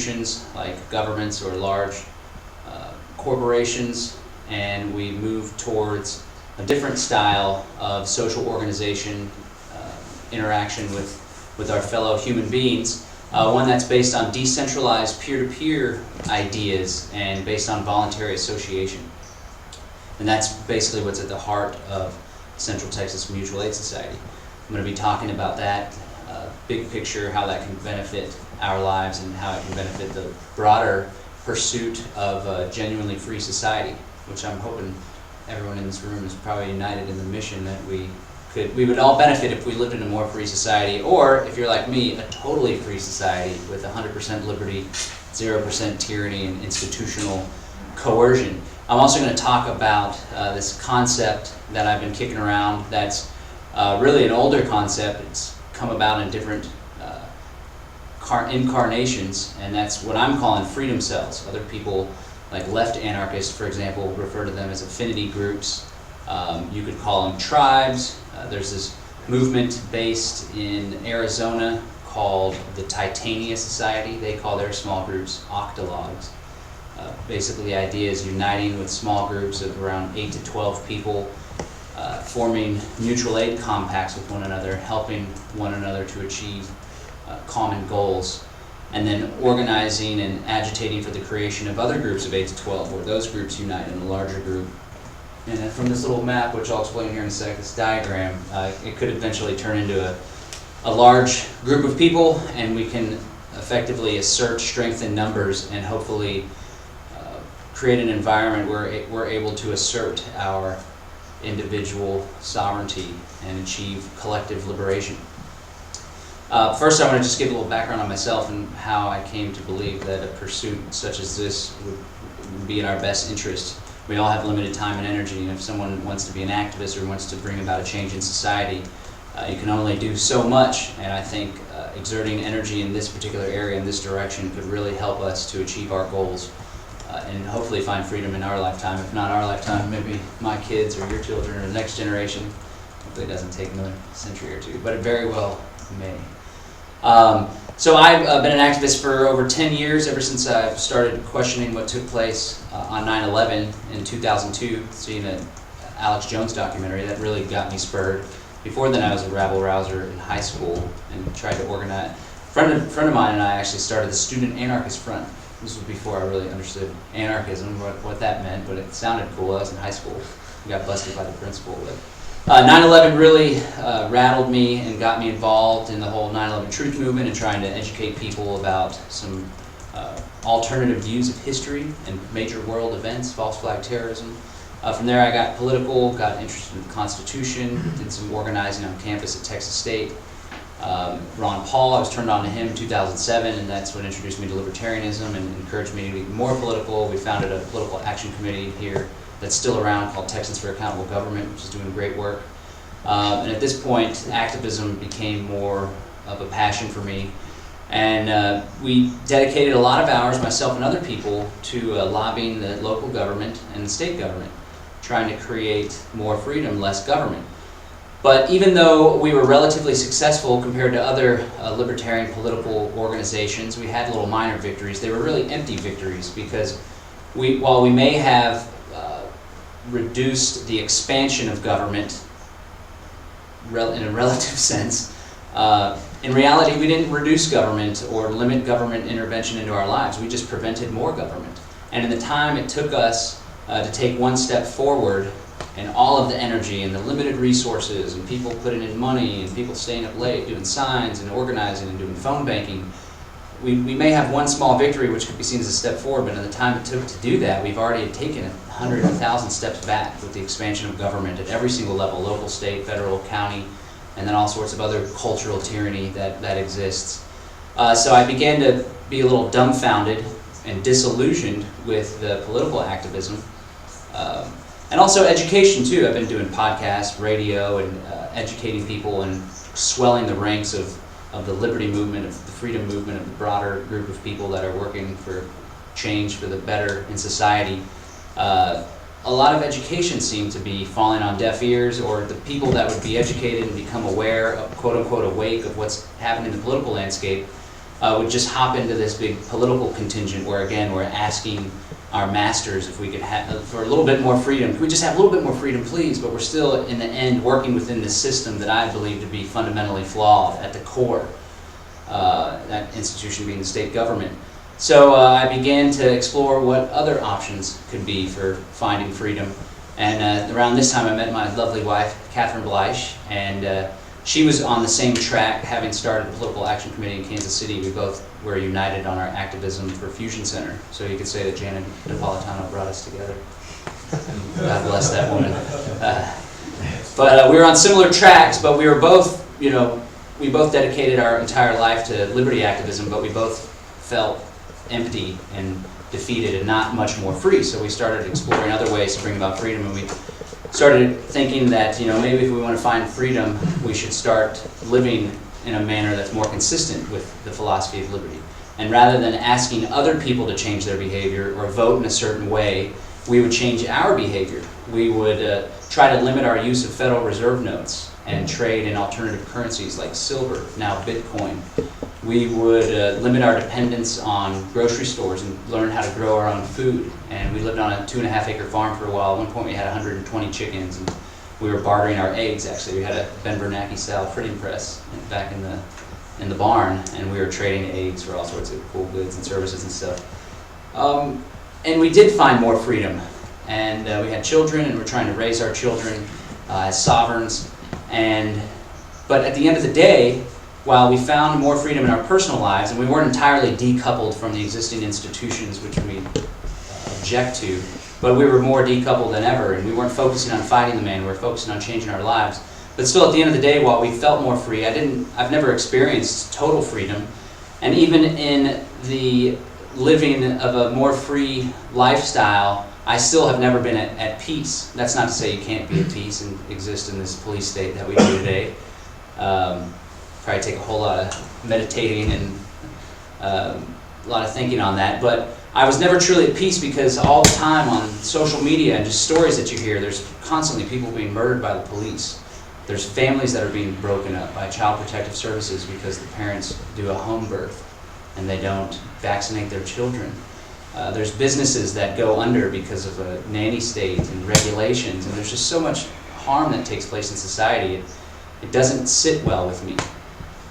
institutions like governments or large corporations, and we move towards a different style of social organization, interaction with our fellow human beings, one that's based on decentralized peer-to-peer ideas and based on voluntary association. And that's basically what's at the heart of Central Texas Mutual Aid Society. I'm going to be talking about that big picture, how that can benefit our lives and how it can benefit the broader pursuit of a genuinely free society, which I'm hoping everyone in this room is probably united in the mission that we would all benefit if we lived in a more free society, or if you're like me, a totally free society with 100% liberty, 0% tyranny and institutional coercion. I'm also going to talk about this concept that I've been kicking around that's really an older concept. It's come about in different incarnations, and that's what I'm calling freedom cells. Other people, like left anarchists, for example, refer to them as affinity groups. You could call them tribes. There's this movement based in Arizona called the Titania Society. They call their small groups octologs. Basically, the idea is uniting with small groups of around 8 to 12 people, forming mutual aid compacts with one another, helping one another to achieve common goals, and then organizing and agitating for the creation of other groups of 8 to 12, where those groups unite in a larger group. And then from this little map, which I'll explain here in a sec, this diagram, it could eventually turn into a large group of people, and we can effectively assert strength in numbers and hopefully create an environment where we're able to assert our individual sovereignty and achieve collective liberation. First, I want to just give a little background on myself and how I came to believe that a pursuit such as this would be in our best interest. We all have limited time and energy, and if someone wants to be an activist or wants to bring about a change in society, you can only do so much, and I think exerting energy in this particular area, in this direction, could really help us to achieve our goals and hopefully find freedom in our lifetime. If not our lifetime, maybe my kids or your children or the next generation. Hopefully it doesn't take another century or two, but it very well may. So I've been an activist for over 10 years, ever since I started questioning what took place on 9/11 in 2002, seeing an Alex Jones documentary that really got me spurred. Before then I was a rabble-rouser in high school and tried to organize. A friend of mine and I actually started the Student Anarchist Front. This was before I really understood anarchism, what that meant, but it sounded cool. I was in high school. I got busted by the principal. But 9/11 really rattled me and got me involved in the whole 9/11 truth movement and trying to educate people about some alternative views of history and major world events, false flag terrorism. From there I got political, got interested in the Constitution, did some organizing on campus at Texas State. Ron Paul, I was turned on to him in 2007, and that's what introduced me to libertarianism and encouraged me to be more political. We founded a political action committee here that's still around called Texans for Accountable Government, which is doing great work. And at this point, activism became more of a passion for me. And we dedicated a lot of hours, myself and other people, to lobbying the local government and the state government, trying to create more freedom, less government. But even though we were relatively successful compared to other libertarian political organizations, we had little minor victories. They were really empty victories because while we may have reduced the expansion of government in a relative sense, in reality we didn't reduce government or limit government intervention into our lives. We just prevented more government. And in the time it took us to take one step forward, and all of the energy and the limited resources and people putting in money and people staying up late doing signs and organizing and doing phone banking, we may have one small victory which could be seen as a step forward, but in the time it took to do that, we've already taken 100, 1,000 steps back with the expansion of government at every single level, local, state, federal, county, and then all sorts of other cultural tyranny that exists. So I began to be a little dumbfounded and disillusioned with the political activism. And also education too. I've been doing podcasts, radio, and educating people and swelling the ranks of the liberty movement, of the freedom movement, of the broader group of people that are working for change for the better in society. A lot of education seemed to be falling on deaf ears, or the people that would be educated and become aware, of, quote unquote, awake of what's happening in the political landscape, would just hop into this big political contingent where, again, we're asking our masters if we could have, for a little bit more freedom. Can we just have a little bit more freedom, please? But we're still, in the end, working within this system that I believe to be fundamentally flawed at the core, that institution being the state government. So I began to explore what other options could be for finding freedom. And around this time I met my lovely wife, Catherine Bleich, and she was on the same track, having started the Political Action Committee in Kansas City. We both were united on our activism for Fusion Center. So you could say that Janet Napolitano brought us together. God bless that woman. But we were on similar tracks, but we were both, you know, we both dedicated our entire life to liberty activism, but we both felt empty and defeated and not much more free. So we started exploring other ways to bring about freedom, and we started thinking that, you know, maybe if we want to find freedom, we should start living in a manner that's more consistent with the philosophy of liberty. And rather than asking other people to change their behavior or vote in a certain way, we would change our behavior. We would try to limit our use of Federal Reserve notes and trade in alternative currencies like silver, now Bitcoin. We would limit our dependence on grocery stores and learn how to grow our own food. And we lived on a 2.5-acre farm for a while. At one point we had 120 chickens, and we were bartering our eggs, actually. We had a Ben Bernanke-style printing press back in the barn, and we were trading eggs for all sorts of cool goods and services and stuff. And we did find more freedom. And we had children, and we're trying to raise our children as sovereigns. But at the end of the day, while we found more freedom in our personal lives, and we weren't entirely decoupled from the existing institutions which we object to, but we were more decoupled than ever, and we weren't focusing on fighting the man, we were focusing on changing our lives. But still, at the end of the day, while we felt more free, I've never experienced total freedom, and even in the living of a more free lifestyle, I still have never been at peace. That's not to say you can't be at peace and exist in this police state that we do today. Probably take a whole lot of meditating and a lot of thinking on that. But I was never truly at peace because all the time on social media and just stories that you hear, there's constantly people being murdered by the police. There's families that are being broken up by Child Protective Services because the parents do a home birth and they don't vaccinate their children. There's businesses that go under because of a nanny state and regulations, and there's just so much harm that takes place in society. It doesn't sit well with me.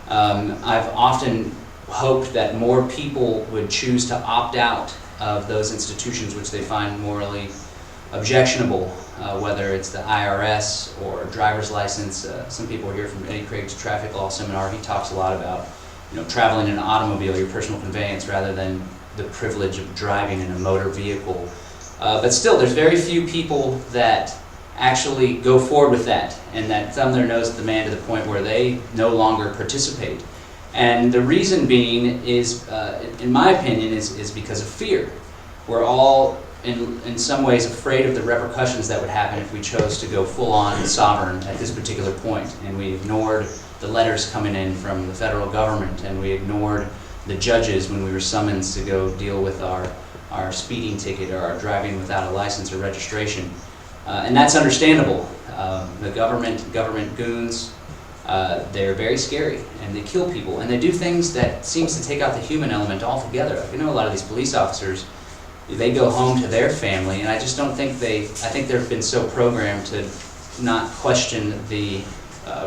I've often hoped that more people would choose to opt out of those institutions which they find morally objectionable, whether it's the IRS or driver's license. Some people here from Eddie Craig's traffic law seminar, he talks a lot about, you know, traveling in an automobile, your personal conveyance, rather than the privilege of driving in a motor vehicle. But still, there's very few people that actually go forward with that and that thumb their nose at the man to the point where they no longer participate. And the reason being is, in my opinion, is because of fear. We're all in some ways afraid of the repercussions that would happen if we chose to go full-on sovereign at this particular point, and we ignored the letters coming in from the federal government, and we ignored the judges when we were summoned to go deal with our speeding ticket or our driving without a license or registration. And that's understandable. The government goons, they're very scary, and they kill people, and they do things that seems to take out the human element altogether. Like, I know a lot of these police officers, they go home to their family, and I just don't think I think they've been so programmed to not question the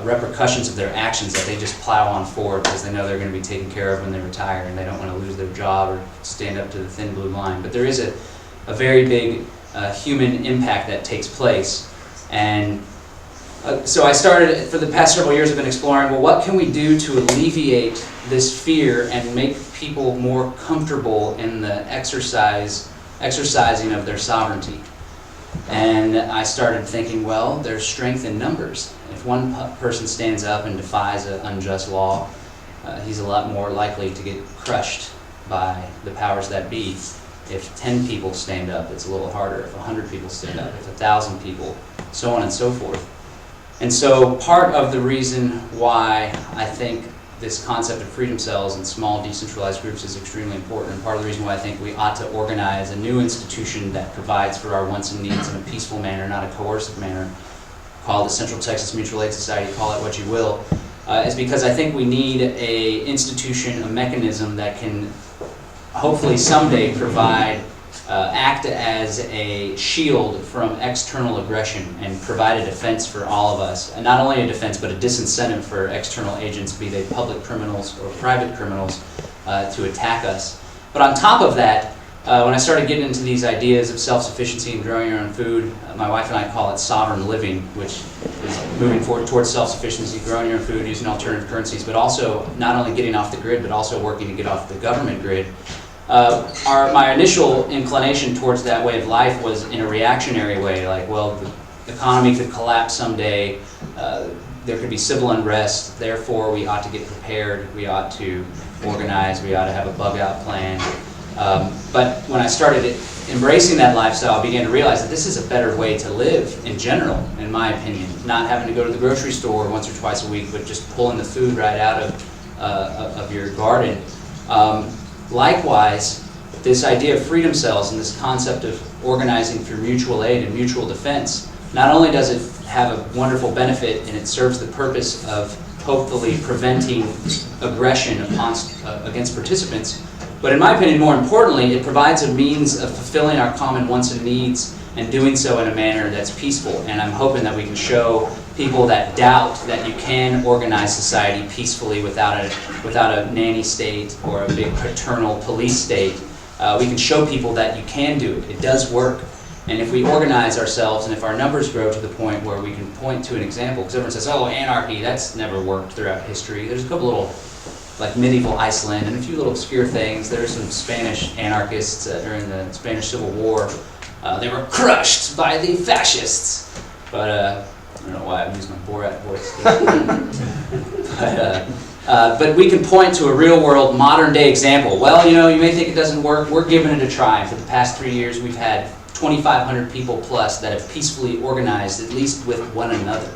repercussions of their actions that they just plow on forward because they know they're going to be taken care of when they retire, and they don't want to lose their job or stand up to the thin blue line. But there is a very big human impact that takes place. And so I started, for the past several years, I've been exploring, well, what can we do to alleviate this fear and make people more comfortable in the exercising of their sovereignty? And I started thinking, well, there's strength in numbers. If one person stands up and defies an unjust law, he's a lot more likely to get crushed by the powers that be. If 10 people stand up, it's a little harder. If 100 people stand up, if 1,000 people, so on and so forth. And so part of the reason why I think this concept of freedom cells and small decentralized groups is extremely important, and part of the reason why I think we ought to organize a new institution that provides for our wants and needs in a peaceful manner, not a coercive manner, call it the Central Texas Mutual Aid Society, call it what you will, is because I think we need a institution, a mechanism that can hopefully someday provide, act as a shield from external aggression and provide a defense for all of us. And not only a defense, but a disincentive for external agents, be they public criminals or private criminals, to attack us. But on top of that, when I started getting into these ideas of self-sufficiency and growing your own food, my wife and I call it sovereign living, which is moving forward towards self-sufficiency, growing your own food, using alternative currencies, but also not only getting off the grid, but also working to get off the government grid. My initial inclination towards that way of life was in a reactionary way, like, well, the economy could collapse someday, there could be civil unrest, therefore we ought to get prepared, we ought to organize, we ought to have a bug-out plan. But when I started embracing that lifestyle, I began to realize that this is a better way to live in general, in my opinion. Not having to go to the grocery store once or twice a week, but just pulling the food right out of your garden. Likewise, this idea of freedom cells and this concept of organizing through mutual aid and mutual defense, not only does it have a wonderful benefit and it serves the purpose of hopefully preventing aggression against participants, but in my opinion, more importantly, it provides a means of fulfilling our common wants and needs and doing so in a manner that's peaceful. And I'm hoping that we can show people that doubt that you can organize society peacefully without a nanny state or a big paternal police state. We can show people that you can do it. It does work. And if we organize ourselves and if our numbers grow to the point where we can point to an example, because everyone says, oh, anarchy, that's never worked throughout history. There's a couple little, like medieval Iceland and a few little obscure things. There's some Spanish anarchists during the Spanish Civil War. They were crushed by the fascists. But I don't know why I used my Borat voice. But we can point to a real-world, modern-day example. Well, you may think it doesn't work. We're giving it a try. For the past 3 years, we've had 2,500 people plus that have peacefully organized, at least with one another.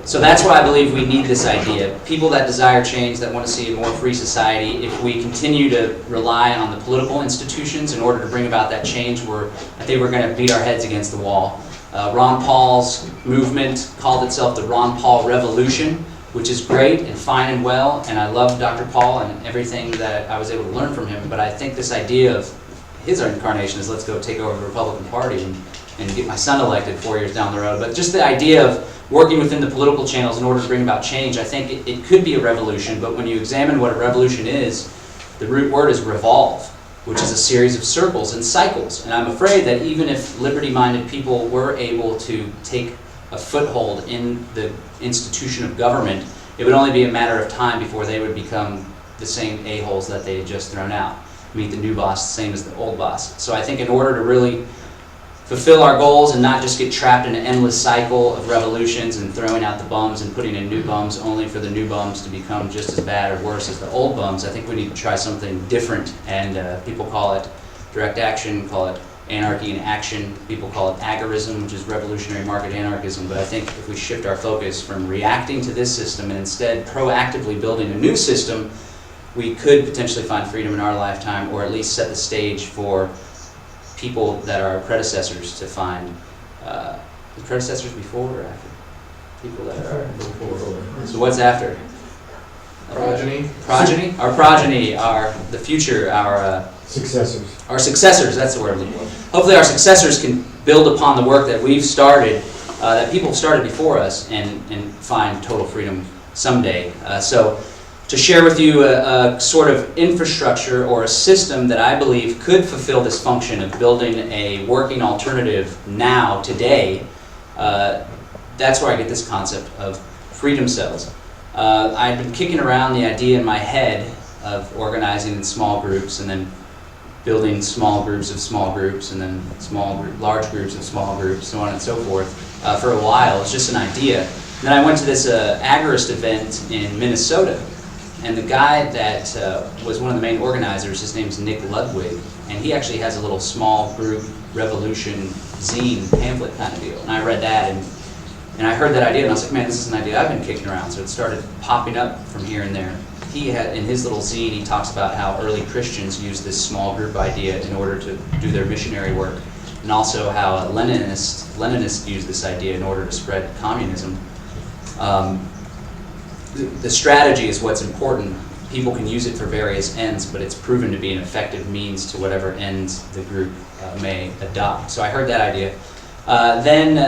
So that's why I believe we need this idea. People that desire change, that want to see a more free society, if we continue to rely on the political institutions in order to bring about that change, I think we're going to beat our heads against the wall. Ron Paul's movement called itself the Ron Paul Revolution, which is great and fine and well, and I love Dr. Paul and everything that I was able to learn from him, but I think this idea of his incarnation is let's go take over the Republican Party and get my son elected 4 years down the road. But just the idea of working within the political channels in order to bring about change, I think it could be a revolution, but when you examine what a revolution is, the root word is revolve, which is a series of circles and cycles. And I'm afraid that even if liberty-minded people were able to take a foothold in the institution of government, it would only be a matter of time before they would become the same a-holes that they had just thrown out. Meet the new boss, the same as the old boss. So I think in order to really fulfill our goals and not just get trapped in an endless cycle of revolutions and throwing out the bums and putting in new bums only for the new bums to become just as bad or worse as the old bums, I think we need to try something different. And people call it direct action, call it anarchy in action. People call it agorism, which is revolutionary market anarchism. But I think if we shift our focus from reacting to this system and instead proactively building a new system, we could potentially find freedom in our lifetime, or at least set the stage for people that are predecessors to find the predecessors before or after? People that are before. So what's after? Progeny. Progeny? Our progeny, the future, our successors. Our successors, that's the word I'm looking for. Hopefully our successors can build upon the work that we've started, that people started before us, and find total freedom someday. So to share with you a sort of infrastructure or a system that I believe could fulfill this function of building a working alternative now, today, that's where I get this concept of freedom cells. I've been kicking around the idea in my head of organizing in small groups and then building small groups of small groups and then large groups of small groups, so on and so forth, for a while. It's just an idea. And then I went to this Agorist event in Minnesota. And the guy that was one of the main organizers, his name's Nick Ludwig, and he actually has a little small group revolution zine pamphlet kind of deal. And I read that, and I heard that idea, and I was like, man, this is an idea I've been kicking around. So it started popping up from here and there. He had, in his little zine, he talks about how early Christians used this small group idea in order to do their missionary work, and also how Leninists used this idea in order to spread communism. the strategy is what's important. People can use it for various ends, but it's proven to be an effective means to whatever ends the group may adopt. So I heard that idea. Then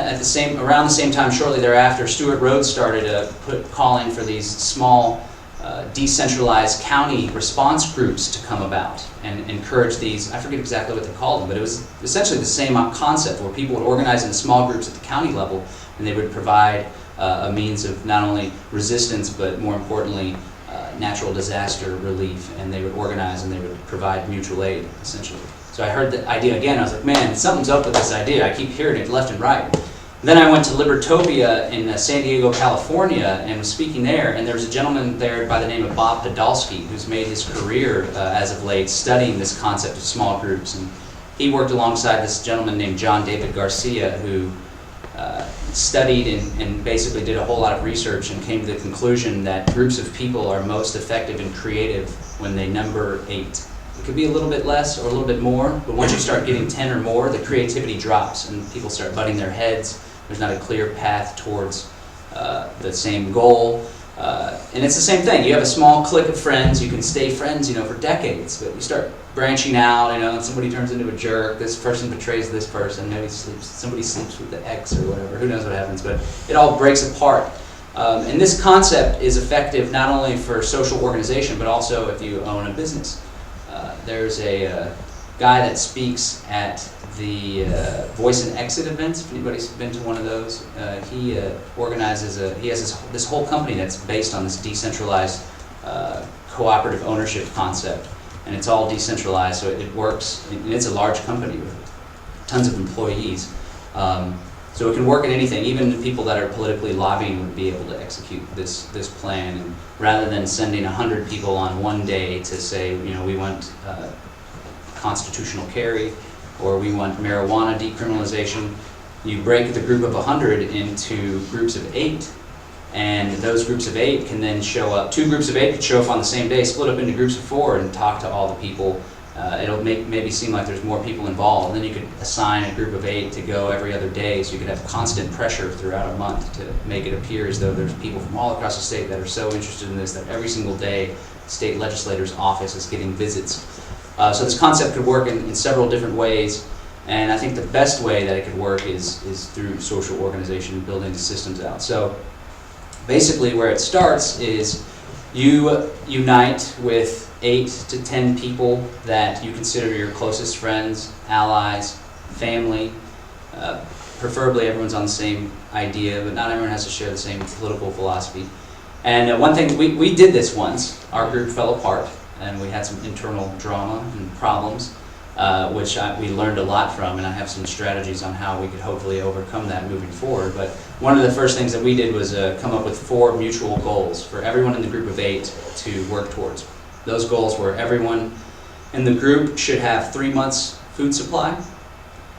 around the same time, shortly thereafter, Stuart Rhodes started calling for these small decentralized county response groups to come about and encourage these. I forget exactly what they called them, but it was essentially the same concept where people would organize into small groups at the county level, and they would provide a means of not only resistance but more importantly natural disaster relief, and they would organize and they would provide mutual aid essentially. So I heard the idea again. I was like, man, something's up with this idea. I keep hearing it left and right. Then I went to Libertopia in San Diego, California, and was speaking there, and there was a gentleman there by the name of Bob Podolsky, who's made his career as of late studying this concept of small groups. And he worked alongside this gentleman named John David Garcia, who studied and basically did a whole lot of research and came to the conclusion that groups of people are most effective and creative when they number 8. It could be a little bit less or a little bit more, but once you start getting 10 or more, the creativity drops and people start butting their heads. There's not a clear path towards the same goal. And it's the same thing. You have a small clique of friends. You can stay friends, for decades. But you start branching out, and somebody turns into a jerk. This person betrays this person. Maybe somebody sleeps with the ex or whatever. Who knows what happens? But it all breaks apart. And this concept is effective not only for social organization, but also if you own a business. There's a guy that speaks at the Voice and Exit events. If anybody's been to one of those, he organizes he has this whole company that's based on this decentralized cooperative ownership concept, and it's all decentralized, so it works. And it's a large company with tons of employees, so it can work in anything. Even the people that are politically lobbying would be able to execute this plan. And rather than sending 100 people on one day to say, we want constitutional carry, or we want marijuana decriminalization, you break the group of 100 into groups of 8, and those groups of 8 can then show up. 2 groups of 8 could show up on the same day, split up into groups of 4, and talk to all the people. It'll maybe seem like there's more people involved. And then you could assign a group of 8 to go every other day, so you could have constant pressure throughout a month to make it appear as though there's people from all across the state that are so interested in this that every single day state legislator's office is getting visits. So this concept could work in several different ways, and I think the best way that it could work is through social organization, building the systems out. So basically where it starts is you unite with 8 to 10 people that you consider your closest friends, allies, family. Preferably everyone's on the same idea, but not everyone has to share the same political philosophy. And one thing, we did this once. Our group fell apart, and we had some internal drama and problems, which we learned a lot from, and I have some strategies on how we could hopefully overcome that moving forward. But one of the first things that we did was come up with 4 mutual goals for everyone in the group of 8 to work towards. Those goals were everyone in the group should have 3 months food supply.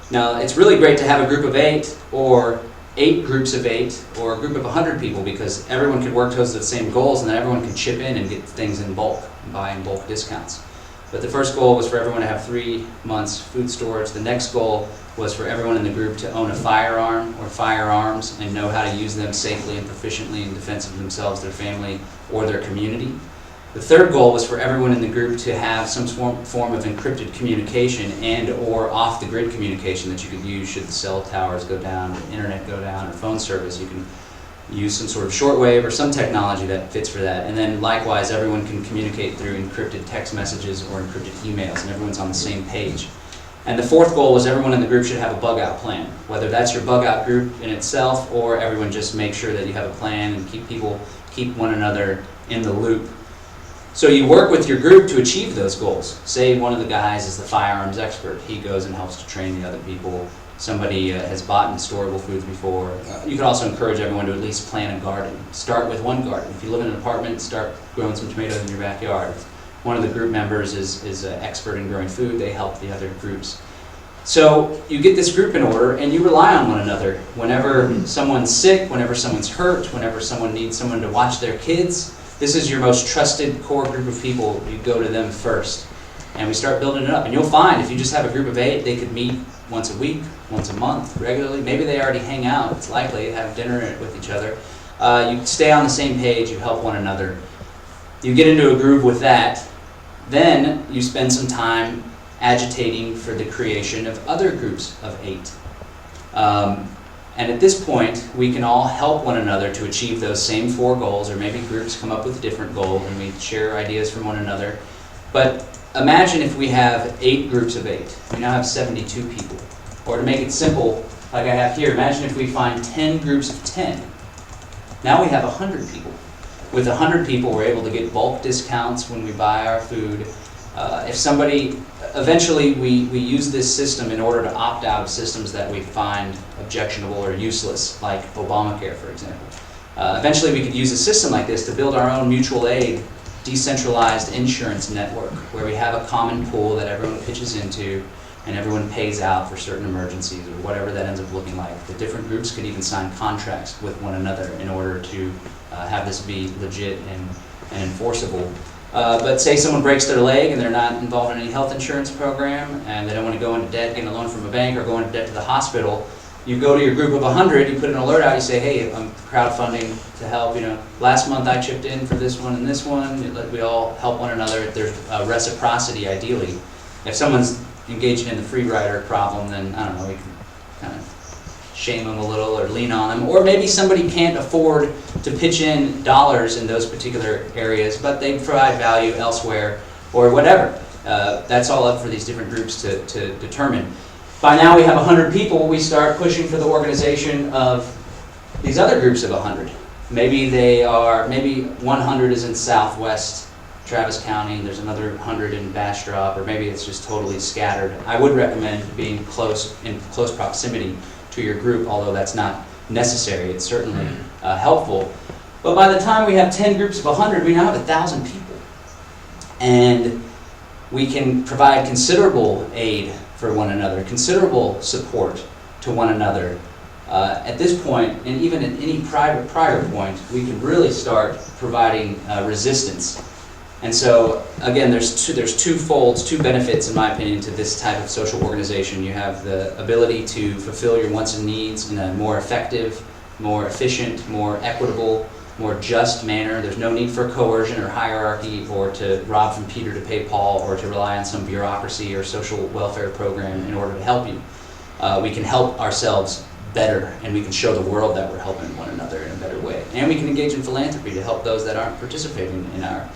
Now, it's really great to have a group of 8 or 8 groups of 8 or a group of 100 people, because everyone could work towards the same goals and then everyone could chip in and get things in bulk and buy in bulk discounts. But the first goal was for everyone to have 3 months food storage. The next goal was for everyone in the group to own a firearm or firearms and know how to use them safely and proficiently in defense of themselves, their family, or their community. The third goal was for everyone in the group to have some form of encrypted communication and or off-the-grid communication that you could use should the cell towers go down, or internet go down, or phone service. You can use some sort of shortwave or some technology that fits for that. And then likewise, everyone can communicate through encrypted text messages or encrypted emails, and everyone's on the same page. And the fourth goal was everyone in the group should have a bug-out plan, whether that's your bug-out group in itself or everyone just make sure that you have a plan and keep one another in the loop. So you work with your group to achieve those goals. Say one of the guys is the firearms expert. He goes and helps to train the other people. Somebody has bought in storable foods before. You could also encourage everyone to at least plant a garden. Start with one garden. If you live in an apartment, start growing some tomatoes in your backyard. One of the group members is an expert in growing food. They help the other groups. So you get this group in order and you rely on one another. Whenever someone's sick, whenever someone's hurt, whenever someone needs someone to watch their kids, this is your most trusted core group of people. You go to them first. And we start building it up. And you'll find if you just have a group of 8, they could meet once a week, once a month, regularly. Maybe they already hang out. It's likely to have dinner with each other. You stay on the same page, you help one another. You get into a groove with that, then you spend some time agitating for the creation of other groups of 8. And at this point, we can all help one another to achieve those same 4 goals, or maybe groups come up with a different goal and we share ideas from one another. But imagine if we have 8 groups of 8. We now have 72 people. Or to make it simple, like I have here, imagine if we find 10 groups of 10. Now we have 100 people. With 100 people, we're able to get bulk discounts when we buy our food. If somebody, eventually we use this system in order to opt out of systems that we find objectionable or useless, like Obamacare, for example. Eventually we could use a system like this to build our own mutual aid, decentralized insurance network, where we have a common pool that everyone pitches into, and everyone pays out for certain emergencies, or whatever that ends up looking like. The different groups could even sign contracts with one another in order to have this be legit and enforceable. But say someone breaks their leg and they're not involved in any health insurance program, and they don't want to go into debt, getting a loan from a bank, or go into debt to the hospital. You go to your group of 100, you put an alert out, you say, hey, I'm crowdfunding to help. Last month I chipped in for this one and this one. We all help one another. There's reciprocity, ideally. If someone's engaging in the free rider problem, then, I don't know, we can kind of shame them a little or lean on them. Or maybe somebody can't afford to pitch in dollars in those particular areas, but they provide value elsewhere or whatever. That's all up for these different groups to determine. By now we have 100 people, we start pushing for the organization of these other groups of 100. Maybe 100 is in Southwest Travis County, and there's another 100 in Bastrop, or maybe it's just totally scattered. I would recommend being in close proximity to your group, although that's not necessary. It's certainly helpful. But by the time we have 10 groups of 100, we now have 1,000 people. And we can provide considerable aid for one another, considerable support to one another. At this point, and even at any prior point, we can really start providing resistance. And so, again, there's two benefits, in my opinion, to this type of social organization. You have the ability to fulfill your wants and needs in a more effective, more efficient, more equitable, more just manner. There's no need for coercion or hierarchy, or to rob from Peter to pay Paul, or to rely on some bureaucracy or social welfare program in order to help you. We can help ourselves better, and we can show the world that we're helping one another in a better way. And we can engage in philanthropy to help those that aren't participating in our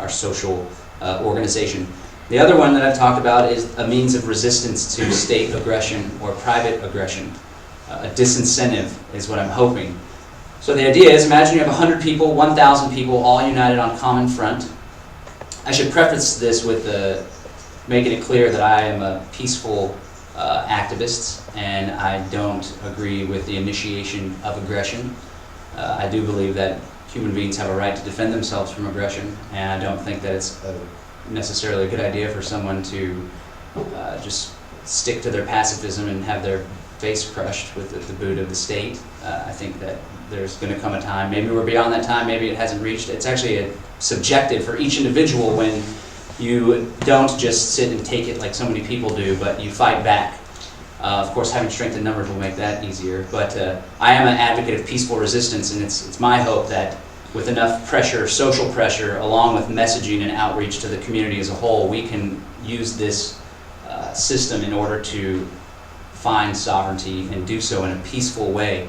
social organization. The other one that I've talked about is a means of resistance to state aggression or private aggression. A disincentive is what I'm hoping. So the idea is, imagine you have 100 people, 1,000 people, all united on common front. I should preface this with making it clear that I am a peaceful activist, and I don't agree with the initiation of aggression. I do believe that human beings have a right to defend themselves from aggression, and I don't think that it's necessarily a good idea for someone to just stick to their pacifism and have their face crushed with the boot of the state. I think that there's going to come a time, maybe we're beyond that time, maybe it hasn't reached. It's actually subjective for each individual when you don't just sit and take it like so many people do, but you fight back. Of course, having strength in numbers will make that easier, but I am an advocate of peaceful resistance, and it's my hope that with enough pressure, social pressure, along with messaging and outreach to the community as a whole, we can use this system in order to find sovereignty and do so in a peaceful way.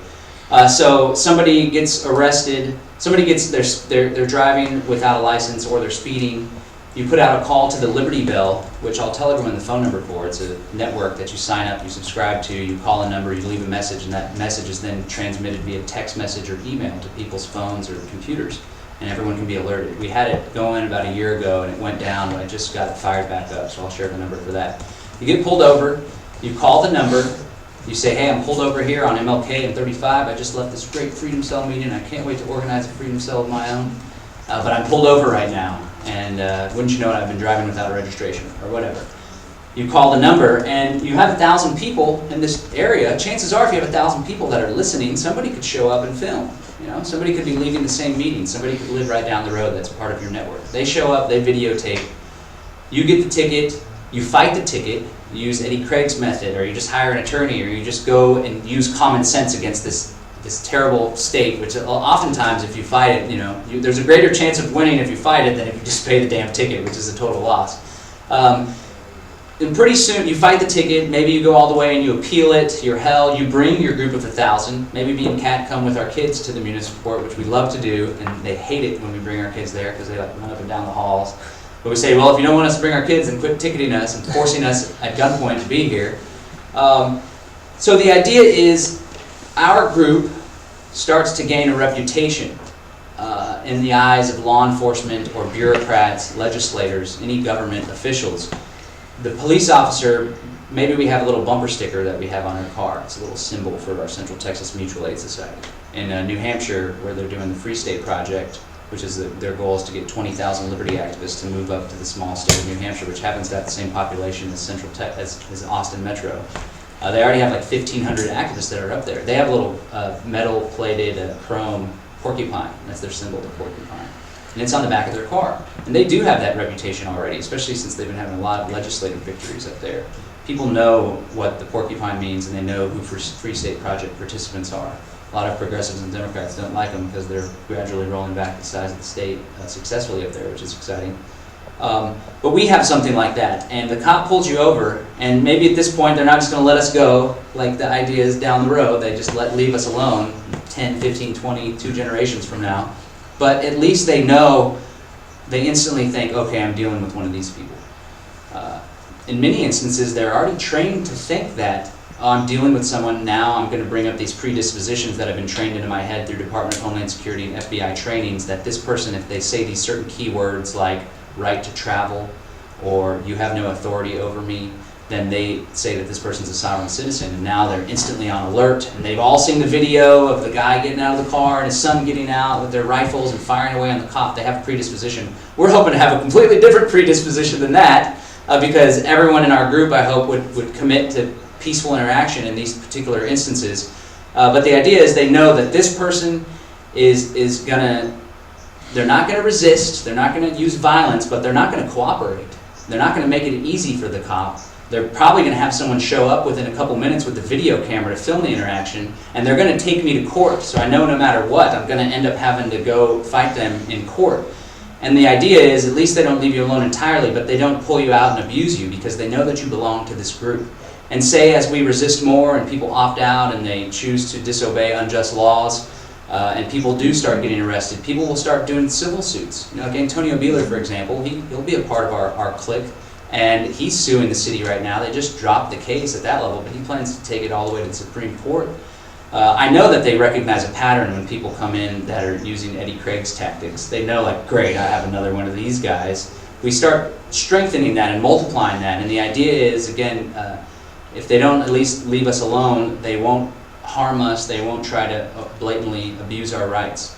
So somebody gets arrested, they're driving without a license, or they're speeding. You put out a call to the Liberty Bell, which I'll tell everyone the phone number for. It's a network that you sign up, you subscribe to, you call a number, you leave a message, and that message is then transmitted via text message or email to people's phones or computers, and everyone can be alerted. We had it going about a year ago, and it went down, but I just got it fired back up, so I'll share the number for that. You get pulled over, you call the number, you say, hey, I'm pulled over here on MLK and 35, I just left this great Freedom Cell meeting, I can't wait to organize a Freedom Cell of my own, but I'm pulled over right now. And wouldn't you know it, I've been driving without a registration, or whatever. You call the number, and you have 1,000 people in this area. Chances are, if you have 1,000 people that are listening, somebody could show up and film. Somebody could be leaving the same meeting. Somebody could live right down the road that's part of your network. They show up, they videotape. You get the ticket, you fight the ticket, you use Eddie Craig's method, or you just hire an attorney, or you just go and use common sense against this this terrible state, which oftentimes if you fight it, you know, there's a greater chance of winning if you fight it than if you just pay the damn ticket, which is a total loss. And pretty soon you fight the ticket, maybe you go all the way and you appeal it, you're held, you bring your group of 1,000, maybe me and Kat come with our kids to the municipal court, which we love to do, and they hate it when we bring our kids there because they like run up and down the halls. But we say, well, if you don't want us to bring our kids, then quit ticketing us and forcing us at gunpoint to be here. So the idea is our group starts to gain a reputation in the eyes of law enforcement or bureaucrats, legislators, any government officials. The police officer, maybe we have a little bumper sticker that we have on our car. It's a little symbol for our Central Texas Mutual Aid Society. In New Hampshire, where they're doing the Free State Project, which is their goal is to get 20,000 liberty activists to move up to the small state of New Hampshire, which happens to have the same population as as Austin Metro. They already have like 1,500 activists that are up there. They have a little metal-plated chrome porcupine. That's their symbol, the porcupine. And it's on the back of their car. And they do have that reputation already, especially since they've been having a lot of legislative victories up there. People know what the porcupine means, and they know who Free State Project participants are. A lot of progressives and Democrats don't like them because they're gradually rolling back the size of the state successfully up there, which is exciting. But we have something like that, and the cop pulls you over, and maybe at this point they're not just going to let us go like the idea is down the road. They just leave us alone 10, 15, 20, 2 generations from now. But at least they know, they instantly think, okay, I'm dealing with one of these people. In many instances, they're already trained to think that, oh, I'm dealing with someone now, I'm going to bring up these predispositions that have been trained into my head through Department of Homeland Security and FBI trainings, that this person, if they say these certain keywords like right to travel or you have no authority over me, then they say that this person's a sovereign citizen, and now they're instantly on alert, and they've all seen the video of the guy getting out of the car and his son getting out with their rifles and firing away on the cop. They have a predisposition. We're hoping to have a completely different predisposition than that, because everyone in our group, I hope, would commit to peaceful interaction in these particular instances. But the idea is they know that this person is gonna, they're not gonna resist, they're not gonna use violence, but they're not gonna cooperate. They're not gonna make it easy for the cop. They're probably going to have someone show up within a couple minutes with the video camera to film the interaction, and they're going to take me to court. So I know no matter what, I'm going to end up having to go fight them in court. And the idea is, at least they don't leave you alone entirely, but they don't pull you out and abuse you because they know that you belong to this group. And say as we resist more and people opt out and they choose to disobey unjust laws, and people do start getting arrested, people will start doing civil suits. You know, like Antonio Beeler, for example, he'll be a part of our clique. And he's suing the city right now. They just dropped the case at that level, but he plans to take it all the way to the Supreme Court. I know that they recognize a pattern when people come in that are using Eddie Craig's tactics. They know, like, great, I have another one of these guys. We start strengthening that and multiplying that. And the idea is, again, if they don't at least leave us alone, they won't harm us, they won't try to blatantly abuse our rights.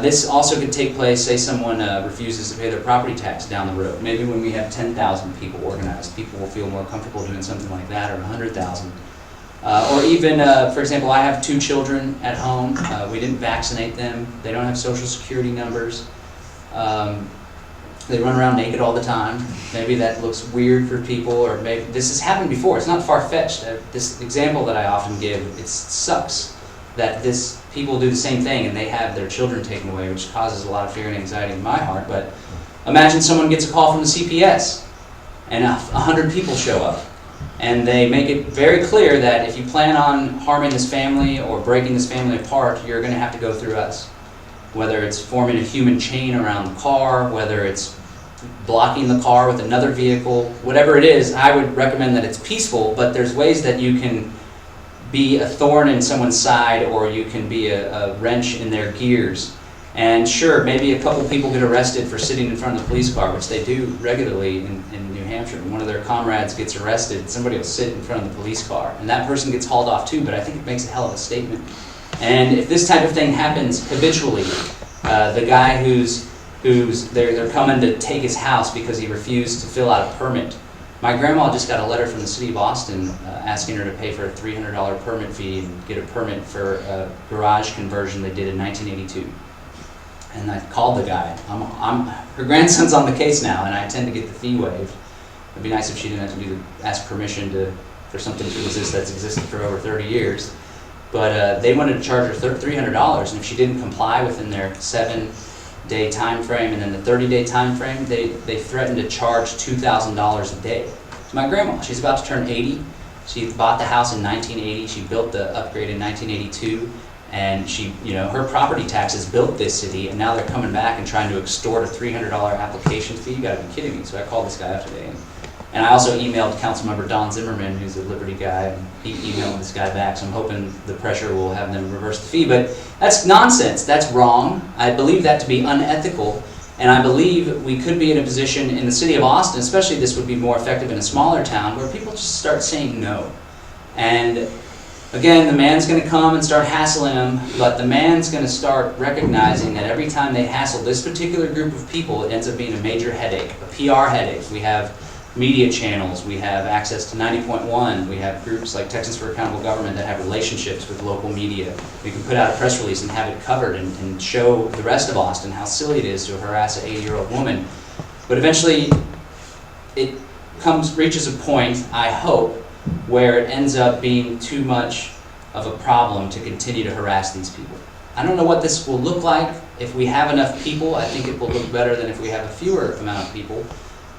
This also could take place, say someone refuses to pay their property tax down the road. Maybe when we have 10,000 people organized, people will feel more comfortable doing something like that, or 100,000. Or even, for example, I have 2 children at home. We didn't vaccinate them. They don't have social security numbers. They run around naked all the time. Maybe that looks weird for people, or maybe this has happened before. It's not far-fetched. This example that I often give, it sucks that people do the same thing and they have their children taken away, which causes a lot of fear and anxiety in my heart. But imagine someone gets a call from the CPS and 100 people show up, and they make it very clear that if you plan on harming this family or breaking this family apart, you're going to have to go through us. Whether it's forming a human chain around the car, whether it's blocking the car with another vehicle, whatever it is, I would recommend that it's peaceful, but there's ways that you can be a thorn in someone's side, or you can be a wrench in their gears. And sure, maybe a couple people get arrested for sitting in front of the police car, which they do regularly in New Hampshire. When one of their comrades gets arrested, somebody will sit in front of the police car, and that person gets hauled off too, but I think it makes a hell of a statement. And if this type of thing happens habitually, the guy they're coming to take his house because he refused to fill out a permit. My grandma just got a letter from the city of Boston asking her to pay for a $300 permit fee and get a permit for a garage conversion they did in 1982. And I called the guy. Her grandson's on the case now, and I intend to get the fee waived. It'd be nice if she didn't have to ask permission for something to exist that's existed for over 30 years. But they wanted to charge her $300, and if she didn't comply within their 7-day time frame and then the 30-day time frame, they threatened to charge $2,000 a day. So my grandma, she's about to turn 80. She bought the house in 1980. She built the upgrade in 1982. And she, her property taxes built this city, and now they're coming back and trying to extort a $300 application fee. You gotta be kidding me. So I called this guy up today. And I also emailed Councilmember Don Zimmerman, who's a Liberty guy, and he emailed this guy back. So I'm hoping the pressure will have them reverse the fee. But that's nonsense. That's wrong. I believe that to be unethical. And I believe we could be in a position in the city of Austin, especially this would be more effective in a smaller town, where people just start saying no. And again, the man's going to come and start hassling them, but the man's going to start recognizing that every time they hassle this particular group of people, it ends up being a major headache, a PR headache. We have media channels, we have access to 90.1, we have groups like Texans for Accountable Government that have relationships with local media. We can put out a press release and have it covered and show the rest of Austin how silly it is to harass an 80-year-old woman. But eventually, it reaches a point, I hope, where it ends up being too much of a problem to continue to harass these people. I don't know what this will look like. If we have enough people, I think it will look better than if we have a fewer amount of people.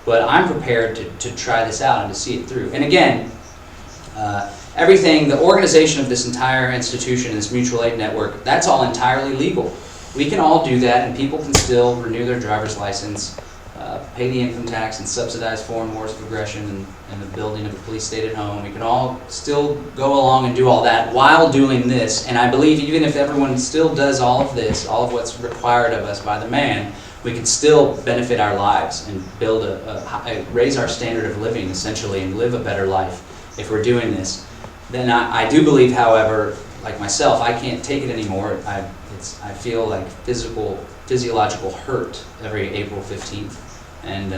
But I'm prepared to try this out and to see it through. And again, everything, the organization of this entire institution, this mutual aid network, that's all entirely legal. We can all do that, and people can still renew their driver's license, pay the income tax, and subsidize foreign wars of aggression and the building of a police state at home. We can all still go along and do all that while doing this. And I believe even if everyone still does all of this, all of what's required of us by the man, we can still benefit our lives and build raise our standard of living, essentially, and live a better life if we're doing this. Then I do believe, however, like myself, I can't take it anymore. I feel like physiological hurt every April 15th. And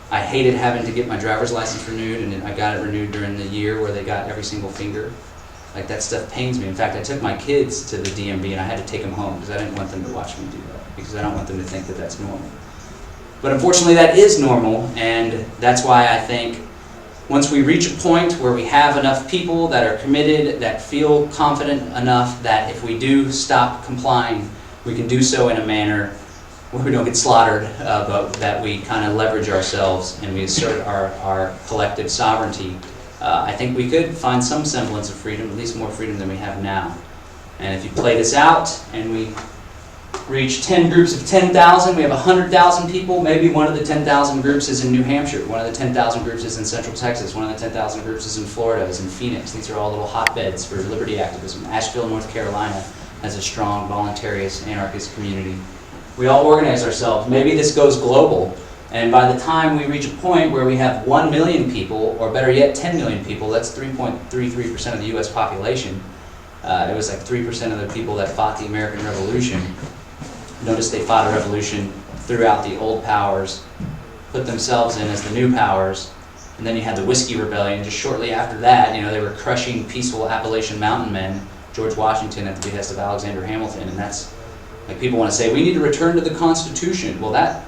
I hated having to get my driver's license renewed, and I got it renewed during the year where they got every single finger. Like, that stuff pains me. In fact, I took my kids to the DMV and I had to take them home because I didn't want them to watch me do that, because I don't want them to think that that's normal. But unfortunately, that is normal, and that's why I think once we reach a point where we have enough people that are committed, that feel confident enough that if we do stop complying, we can do so in a manner where we don't get slaughtered, but that we kind of leverage ourselves and we assert our collective sovereignty. I think we could find some semblance of freedom, at least more freedom than we have now. And if you play this out and we reach 10 groups of 10,000, we have 100,000 people, maybe one of the 10,000 groups is in New Hampshire, one of the 10,000 groups is in Central Texas, one of the 10,000 groups is in Florida, is in Phoenix. These are all little hotbeds for liberty activism. Asheville, North Carolina has a strong voluntarist anarchist community. We all organize ourselves. Maybe this goes global. And by the time we reach a point where we have 1 million people, or better yet, 10 million people, that's 3.33% of the U.S. population. It was like 3% of the people that fought the American Revolution. Notice they fought a revolution throughout the old powers, put themselves in as the new powers, and then you had the Whiskey Rebellion. Just shortly after that, they were crushing peaceful Appalachian mountain men, George Washington at the behest of Alexander Hamilton, and that's, like, people want to say, we need to return to the Constitution. Well, that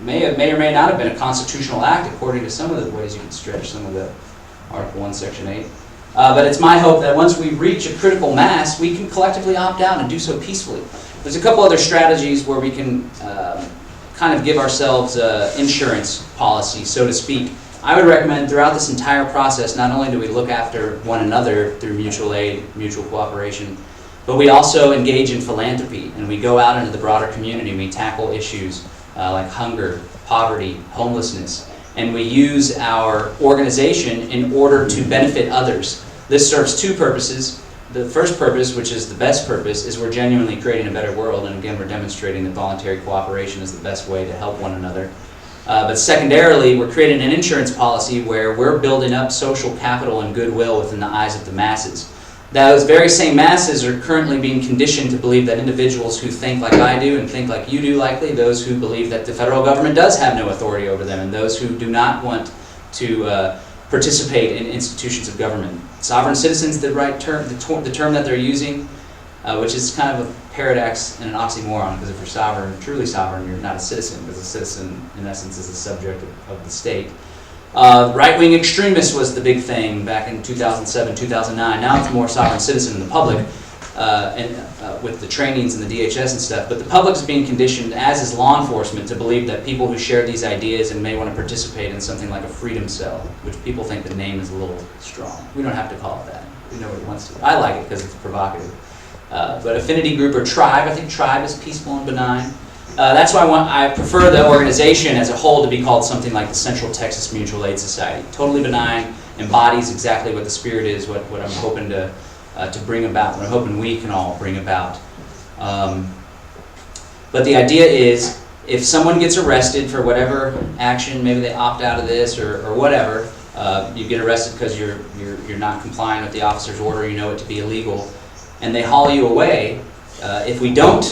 may or may not have been a constitutional act according to some of the ways you can stretch some of the Article 1, Section 8. But it's my hope that once we reach a critical mass, we can collectively opt out and do so peacefully. There's a couple other strategies where we can kind of give ourselves insurance policy, so to speak. I would recommend throughout this entire process, not only do we look after one another through mutual aid, mutual cooperation, but we also engage in philanthropy, and we go out into the broader community and we tackle issues like hunger, poverty, homelessness, and we use our organization in order to benefit others. This serves two purposes. The first purpose, which is the best purpose, is we're genuinely creating a better world, and again, we're demonstrating that voluntary cooperation is the best way to help one another. But secondarily, we're creating an insurance policy where we're building up social capital and goodwill within the eyes of the masses. Those very same masses are currently being conditioned to believe that individuals who think like I do and think like you do, likely, those who believe that the federal government does have no authority over them, and those who do not want to participate in institutions of government. Sovereign citizens, the right term, the term that they're using, which is kind of a paradox and an oxymoron, because if you're sovereign, truly sovereign, you're not a citizen, because a citizen, in essence, is a subject of the state. Right-wing extremists was the big thing back in 2007, 2009. Now it's more sovereign citizen in the public. with the trainings and the DHS and stuff. But the public is being conditioned, as is law enforcement, to believe that people who share these ideas and may want to participate in something like a freedom cell, which people think the name is a little strong. We don't have to call it that. We know what it wants to. I like it because it's provocative. But affinity group or tribe, I think tribe is peaceful and benign. That's why I prefer the organization as a whole to be called something like the Central Texas Mutual Aid Society. Totally benign, embodies exactly what the spirit is, what I'm hoping to bring about, what I'm hoping we can all bring about. But the idea is, if someone gets arrested for whatever action, maybe they opt out of this or whatever, you get arrested because you're not complying with the officer's order, you know it to be illegal, and they haul you away. If we don't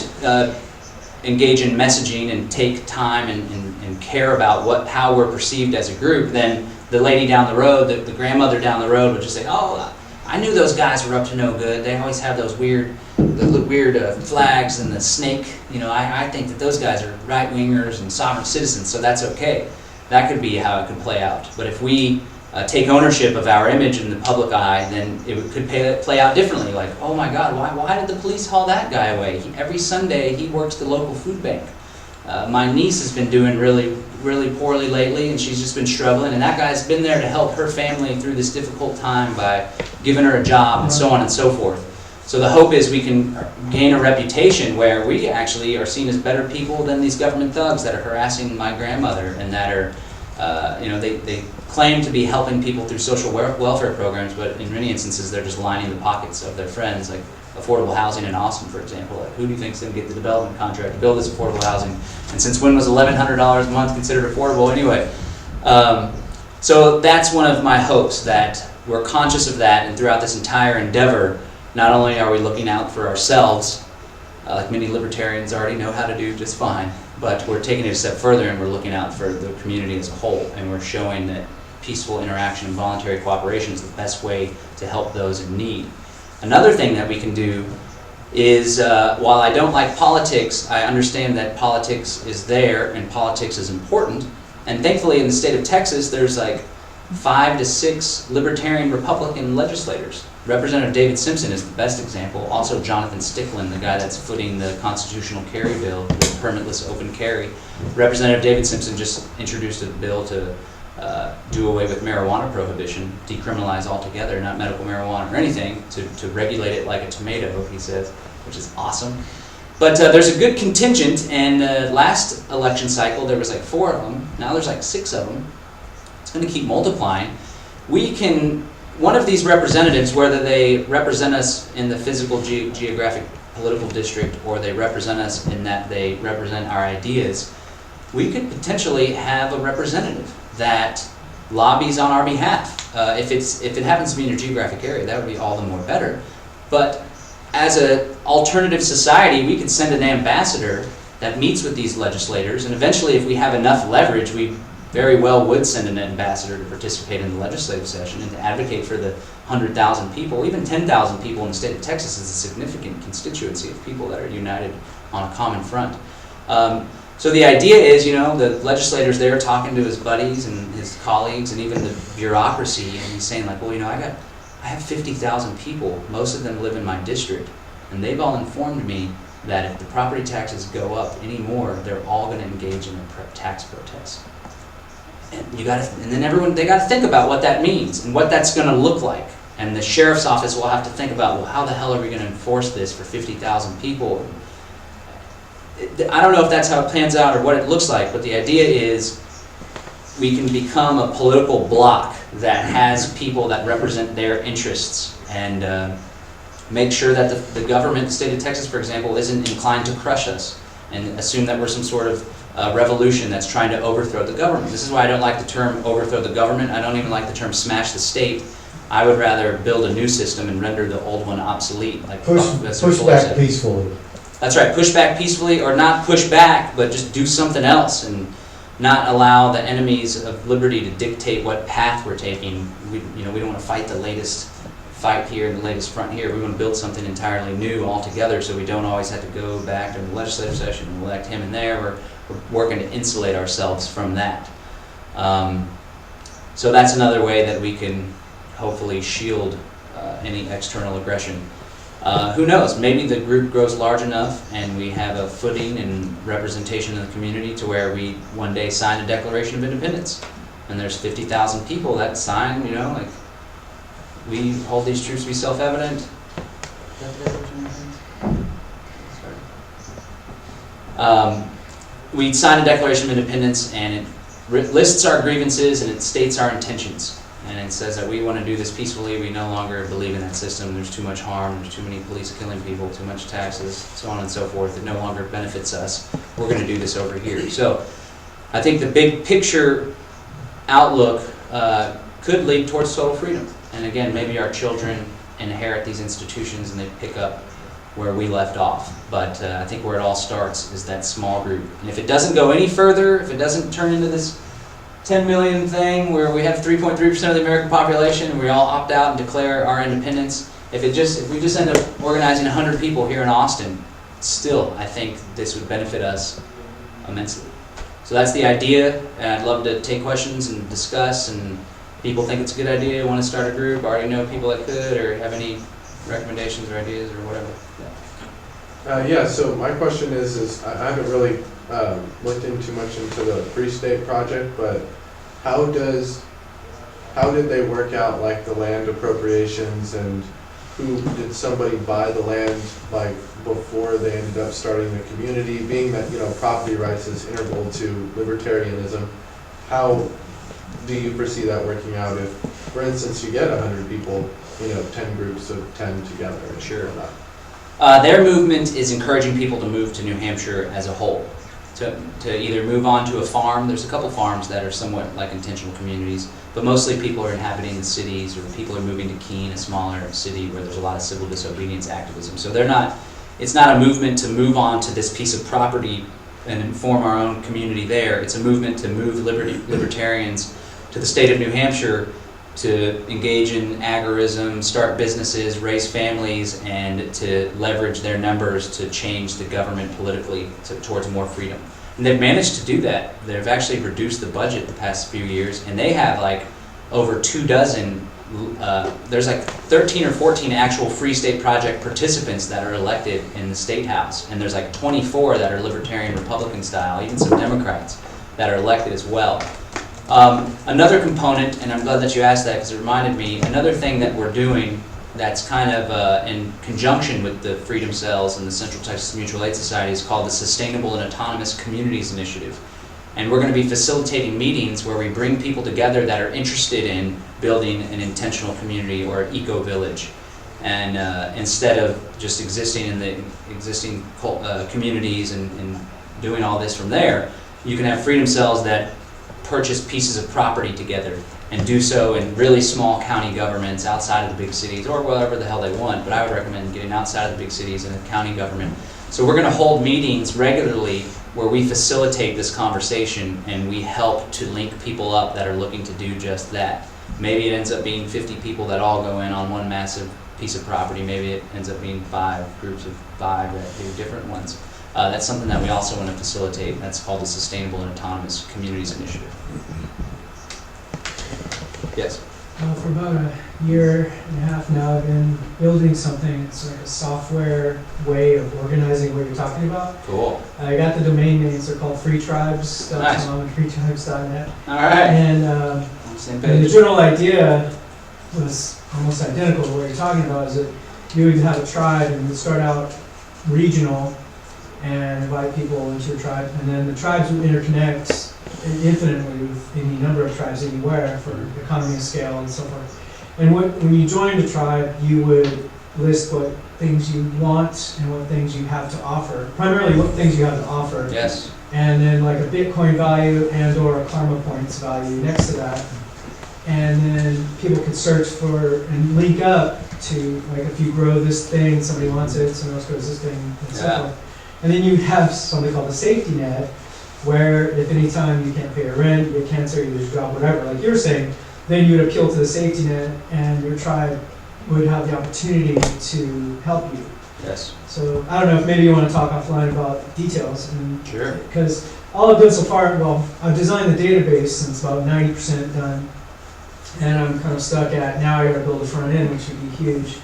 engage in messaging and take time and care about how we're perceived as a group, then the lady down the road, the grandmother down the road would just say, oh, I knew those guys were up to no good. They always have those weird flags and the snake. You know, I think that those guys are right-wingers and sovereign citizens, so that's okay. That could be how it could play out. But if we take ownership of our image in the public eye, then it could play out differently. Like, oh my God, why did the police haul that guy away? Every Sunday he works the local food bank. My niece has been doing really poorly lately, and she's just been struggling, and that guy's been there to help her family through this difficult time by giving her a job and so on and so forth. So the hope is we can gain a reputation where we actually are seen as better people than these government thugs that are harassing my grandmother and that are, they claim to be helping people through social welfare programs, but in many instances they're just lining the pockets of their friends, like affordable housing in Austin, for example. Like, who do you think is going to get the development contract to build this affordable housing? And since when was $1,100 a month considered affordable anyway? So that's one of my hopes, that we're conscious of that, and throughout this entire endeavor, not only are we looking out for ourselves, like many libertarians already know how to do just fine, but we're taking it a step further and we're looking out for the community as a whole, and we're showing that peaceful interaction and voluntary cooperation is the best way to help those in need. Another thing that we can do is, while I don't like politics, I understand that politics is there and politics is important. And thankfully in the state of Texas, there's like 5 to 6 libertarian Republican legislators. Representative David Simpson is the best example. Also Jonathan Stickland, the guy that's footing the constitutional carry bill, the permitless open carry. Representative David Simpson just introduced a bill to do away with marijuana prohibition, decriminalize altogether, not medical marijuana or anything, to regulate it like a tomato, he says, which is awesome. But there's a good contingent, and last election cycle there was like 4 of them, now there's like 6 of them. It's going to keep multiplying. We can, one of these representatives, whether they represent us in the physical geographic political district or they represent us in that they represent our ideas, we could potentially have a representative that lobbies on our behalf. If it happens to be in your geographic area, that would be all the more better. But as an alternative society, we could send an ambassador that meets with these legislators, and eventually if we have enough leverage, we very well would send an ambassador to participate in the legislative session and to advocate for the 100,000 people. Even 10,000 people in the state of Texas is a significant constituency of people that are united on a common front. So the idea is, you know, the legislator's there talking to his buddies and his colleagues and even the bureaucracy, and he's saying like, well, you know, I have 50,000 people, most of them live in my district, and they've all informed me that if the property taxes go up any more, they're all going to engage in a tax protest. And then they got to think about what that means and what that's going to look like. And the sheriff's office will have to think about, well, how the hell are we going to enforce this for 50,000 people? I don't know if that's how it pans out or what it looks like, but the idea is we can become a political bloc that has people that represent their interests and make sure that the government, the state of Texas, for example, isn't inclined to crush us and assume that we're some sort of revolution that's trying to overthrow the government. This is why I don't like the term overthrow the government. I don't even like the term smash the state. I would rather build a new system and render the old one obsolete. Like push back peacefully. That's right, push back peacefully, or not push back, but just do something else and not allow the enemies of liberty to dictate what path we're taking. We don't want to fight the latest fight here and the latest front here. We want to build something entirely new altogether, so we don't always have to go back to the legislative session and elect him and there. We're working to insulate ourselves from that. So that's another way that we can hopefully shield any external aggression. Who knows, maybe the group grows large enough and we have a footing and representation in the community to where we one day sign a Declaration of Independence. And there's 50,000 people that sign, you know, like, we hold these truths to be self-evident. We sign a Declaration of Independence and it lists our grievances and it states our intentions. And it says that we want to do this peacefully. We no longer believe in that system. There's too much harm. There's too many police killing people, too much taxes, so on and so forth. It no longer benefits us. We're going to do this over here. So I think the big picture outlook could lead towards total freedom. And again, maybe our children inherit these institutions and they pick up where we left off. But I think where it all starts is that small group. And if it doesn't go any further, if it doesn't turn into this 10 million thing where we have 3.3% of the American population and we all opt out and declare our independence, if we just end up organizing 100 people here in Austin, still I think this would benefit us immensely. So that's the idea, and I'd love to take questions and discuss, and people think it's a good idea, want to start a group, already know people that could, or have any recommendations or ideas or whatever. Yeah, so my question is I haven't really looked in too much into the Free State project, but how did they work out like the land appropriations, and did somebody buy the land like before they ended up starting the community? Being that, you know, property rights is integral to libertarianism, how do you foresee that working out if, for instance, you get 100 people, you know, 10 groups of 10 together? Sure. Their movement is encouraging people to move to New Hampshire as a whole, to either move on to a farm. There's a couple farms that are somewhat like intentional communities, but mostly people are inhabiting the cities, or people are moving to Keene, a smaller city where there's a lot of civil disobedience activism. So it's not a movement to move on to this piece of property and form our own community there. It's a movement to move libertarians to the state of New Hampshire to engage in agorism, start businesses, raise families, and to leverage their numbers to change the government politically towards more freedom. And they've managed to do that. They've actually reduced the budget the past few years, and they have like over 24, there's like 13 or 14 actual Free State Project participants that are elected in the State House, and there's like 24 that are Libertarian Republican style, even some Democrats that are elected as well. Another component, and I'm glad that you asked that because it reminded me, another thing that we're doing that's kind of in conjunction with the Freedom Cells and the Central Texas Mutual Aid Society is called the Sustainable and Autonomous Communities Initiative. And we're going to be facilitating meetings where we bring people together that are interested in building an intentional community or eco-village. And instead of just existing in the existing communities and doing all this from there, you can have Freedom Cells that purchase pieces of property together and do so in really small county governments outside of the big cities, or whatever the hell they want, but I would recommend getting outside of the big cities and a county government. So we're going to hold meetings regularly where we facilitate this conversation and we help to link people up that are looking to do just that. Maybe it ends up being 50 people that all go in on one massive piece of property. Maybe it ends up being 5 groups of 5 that do different ones. That's something that we also want to facilitate. That's called the Sustainable and Autonomous Communities Initiative. Yes? For about a year and a half now, I've been building something. It's like a software way of organizing what you're talking about. Cool. I got the domain names. They're called freetribes.com Nice. and freetribes.net. All right. And Same the page. general idea was almost identical to what you're talking about, is that you would have a tribe and you'd start out regional and invite people into your tribe, and then the tribes would interconnect infinitely with any number of tribes anywhere for economy of scale and so forth. And when you joined a tribe, you would list what things you want and what things you have to offer, primarily what things you have to offer. Yes. And then like a Bitcoin value and or a karma points value next to that. And then people could search for and link up to, like, if you grow this thing, somebody wants it, someone else grows this thing, and so forth. And then you have something called a safety net, where if any time you can't pay your rent, you get cancer, you lose your job, whatever, like you're saying, then you would appeal to the safety net and your tribe would have the opportunity to help you. Yes. So I don't know if maybe you want to talk offline about details. Sure. Because all I've done so far, well, I've designed the database and it's about 90% done. And I'm kind of stuck at, now I got to build a front end, which would be huge.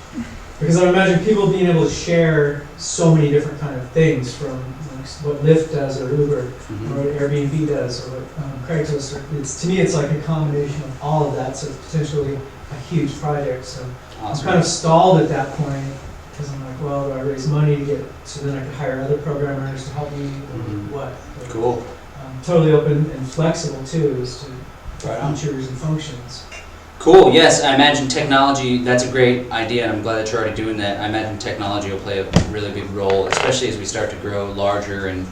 Because I imagine people being able to share so many different kind of things, from like what Lyft does or Uber, or what Airbnb does, or what Craigslist. To me, it's like a combination of all of that. So it's potentially a huge project. So I'm kind of stalled at that point because I'm like, well, do I raise money to get so then I can hire other programmers to help me, or what? But, Cool. totally open and flexible too, as to Right on. features and functions. Cool, yes, I imagine technology, that's a great idea, and I'm glad that you're already doing that. I imagine technology will play a really big role, especially as we start to grow larger and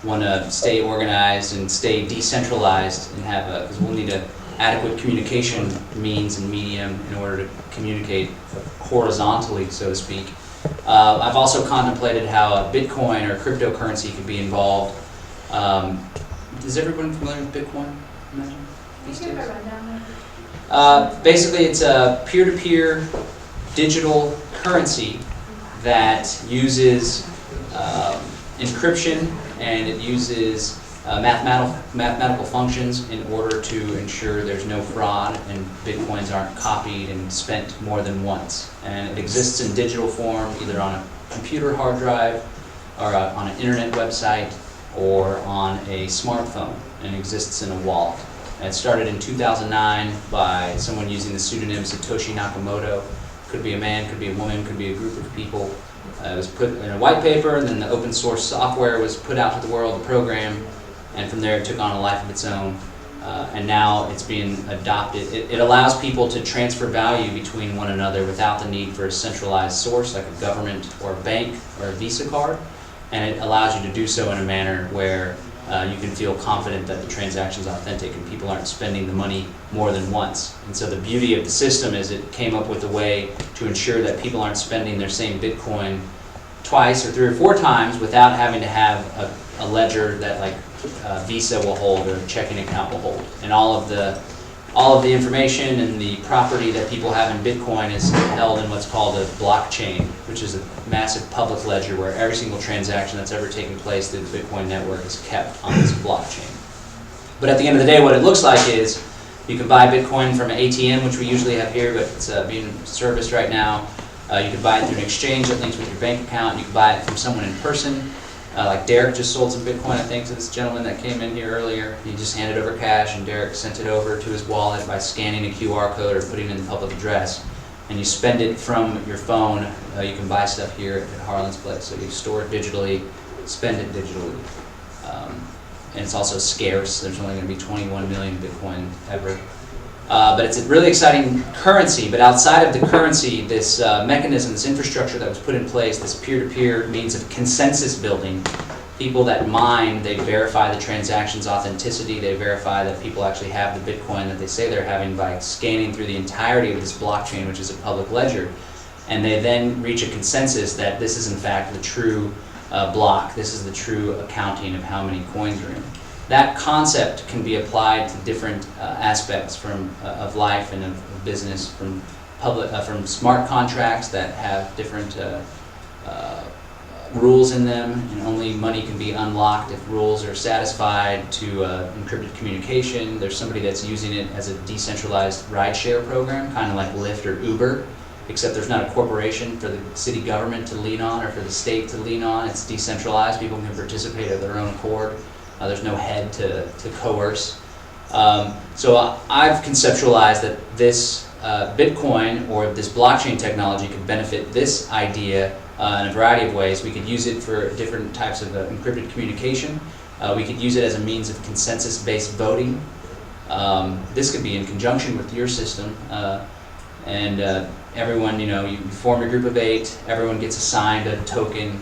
want to stay organized and stay decentralized and have a, because we'll need an adequate communication means and medium in order to communicate horizontally, so to speak. I've also contemplated how a Bitcoin or cryptocurrency could be involved. Is everyone familiar with Bitcoin? Imagine these days? Basically, it's a peer-to-peer digital currency that uses encryption, and it uses mathematical functions in order to ensure there's no fraud and Bitcoins aren't copied and spent more than once. And it exists in digital form, either on a computer hard drive or on an internet website or on a smartphone, and exists in a wallet. And it started in 2009 by someone using the pseudonym Satoshi Nakamoto. Could be a man, could be a woman, could be a group of people. It was put in a white paper, and then the open source software was put out to the world, the program, and from there it took on a life of its own. And now it's being adopted. It allows people to transfer value between one another without the need for a centralized source like a government or a bank or a Visa card. And it allows you to do so in a manner where you can feel confident that the transaction is authentic and people aren't spending the money more than once. And so the beauty of the system is it came up with a way to ensure that people aren't spending their same Bitcoin twice or 3 or 4 times without having to have a ledger that like Visa will hold or a checking account will hold. And all of the information and the property that people have in Bitcoin is held in what's called a blockchain, which is a massive public ledger where every single transaction that's ever taken place through the Bitcoin network is kept on this blockchain. But at the end of the day, what it looks like is you can buy Bitcoin from an ATM, which we usually have here, but it's being serviced right now. You can buy it through an exchange that links with your bank account. You can buy it from someone in person. Like Derek just sold some Bitcoin, I think, to this gentleman that came in here earlier. He just handed over cash, and Derek sent it over to his wallet by scanning a QR code or putting it in the public address. And you spend it from your phone. You can buy stuff here at Harlan's place. So you store it digitally, spend it digitally. And it's also scarce. There's only going to be 21 million Bitcoin ever. But it's a really exciting currency. But outside of the currency, this mechanism, this infrastructure that was put in place, this peer-to-peer means of consensus building, people that mine, they verify the transaction's authenticity, they verify that people actually have the Bitcoin that they say they're having by scanning through the entirety of this blockchain, which is a public ledger. And they then reach a consensus that this is in fact the true block, this is the true accounting of how many coins are in. That concept can be applied to different aspects of life and of business, from smart contracts that have different rules in them, and only money can be unlocked if rules are satisfied, to encrypted communication. There's somebody that's using it as a decentralized rideshare program, kind of like Lyft or Uber, except there's not a corporation for the city government to lean on or for the state to lean on. It's decentralized. People can participate of their own accord. There's no head to coerce. So I've conceptualized that this Bitcoin or this blockchain technology could benefit this idea in a variety of ways. We could use it for different types of encrypted communication. We could use it as a means of consensus-based voting. This could be in conjunction with your system. And everyone, you form a group of 8, everyone gets assigned a token.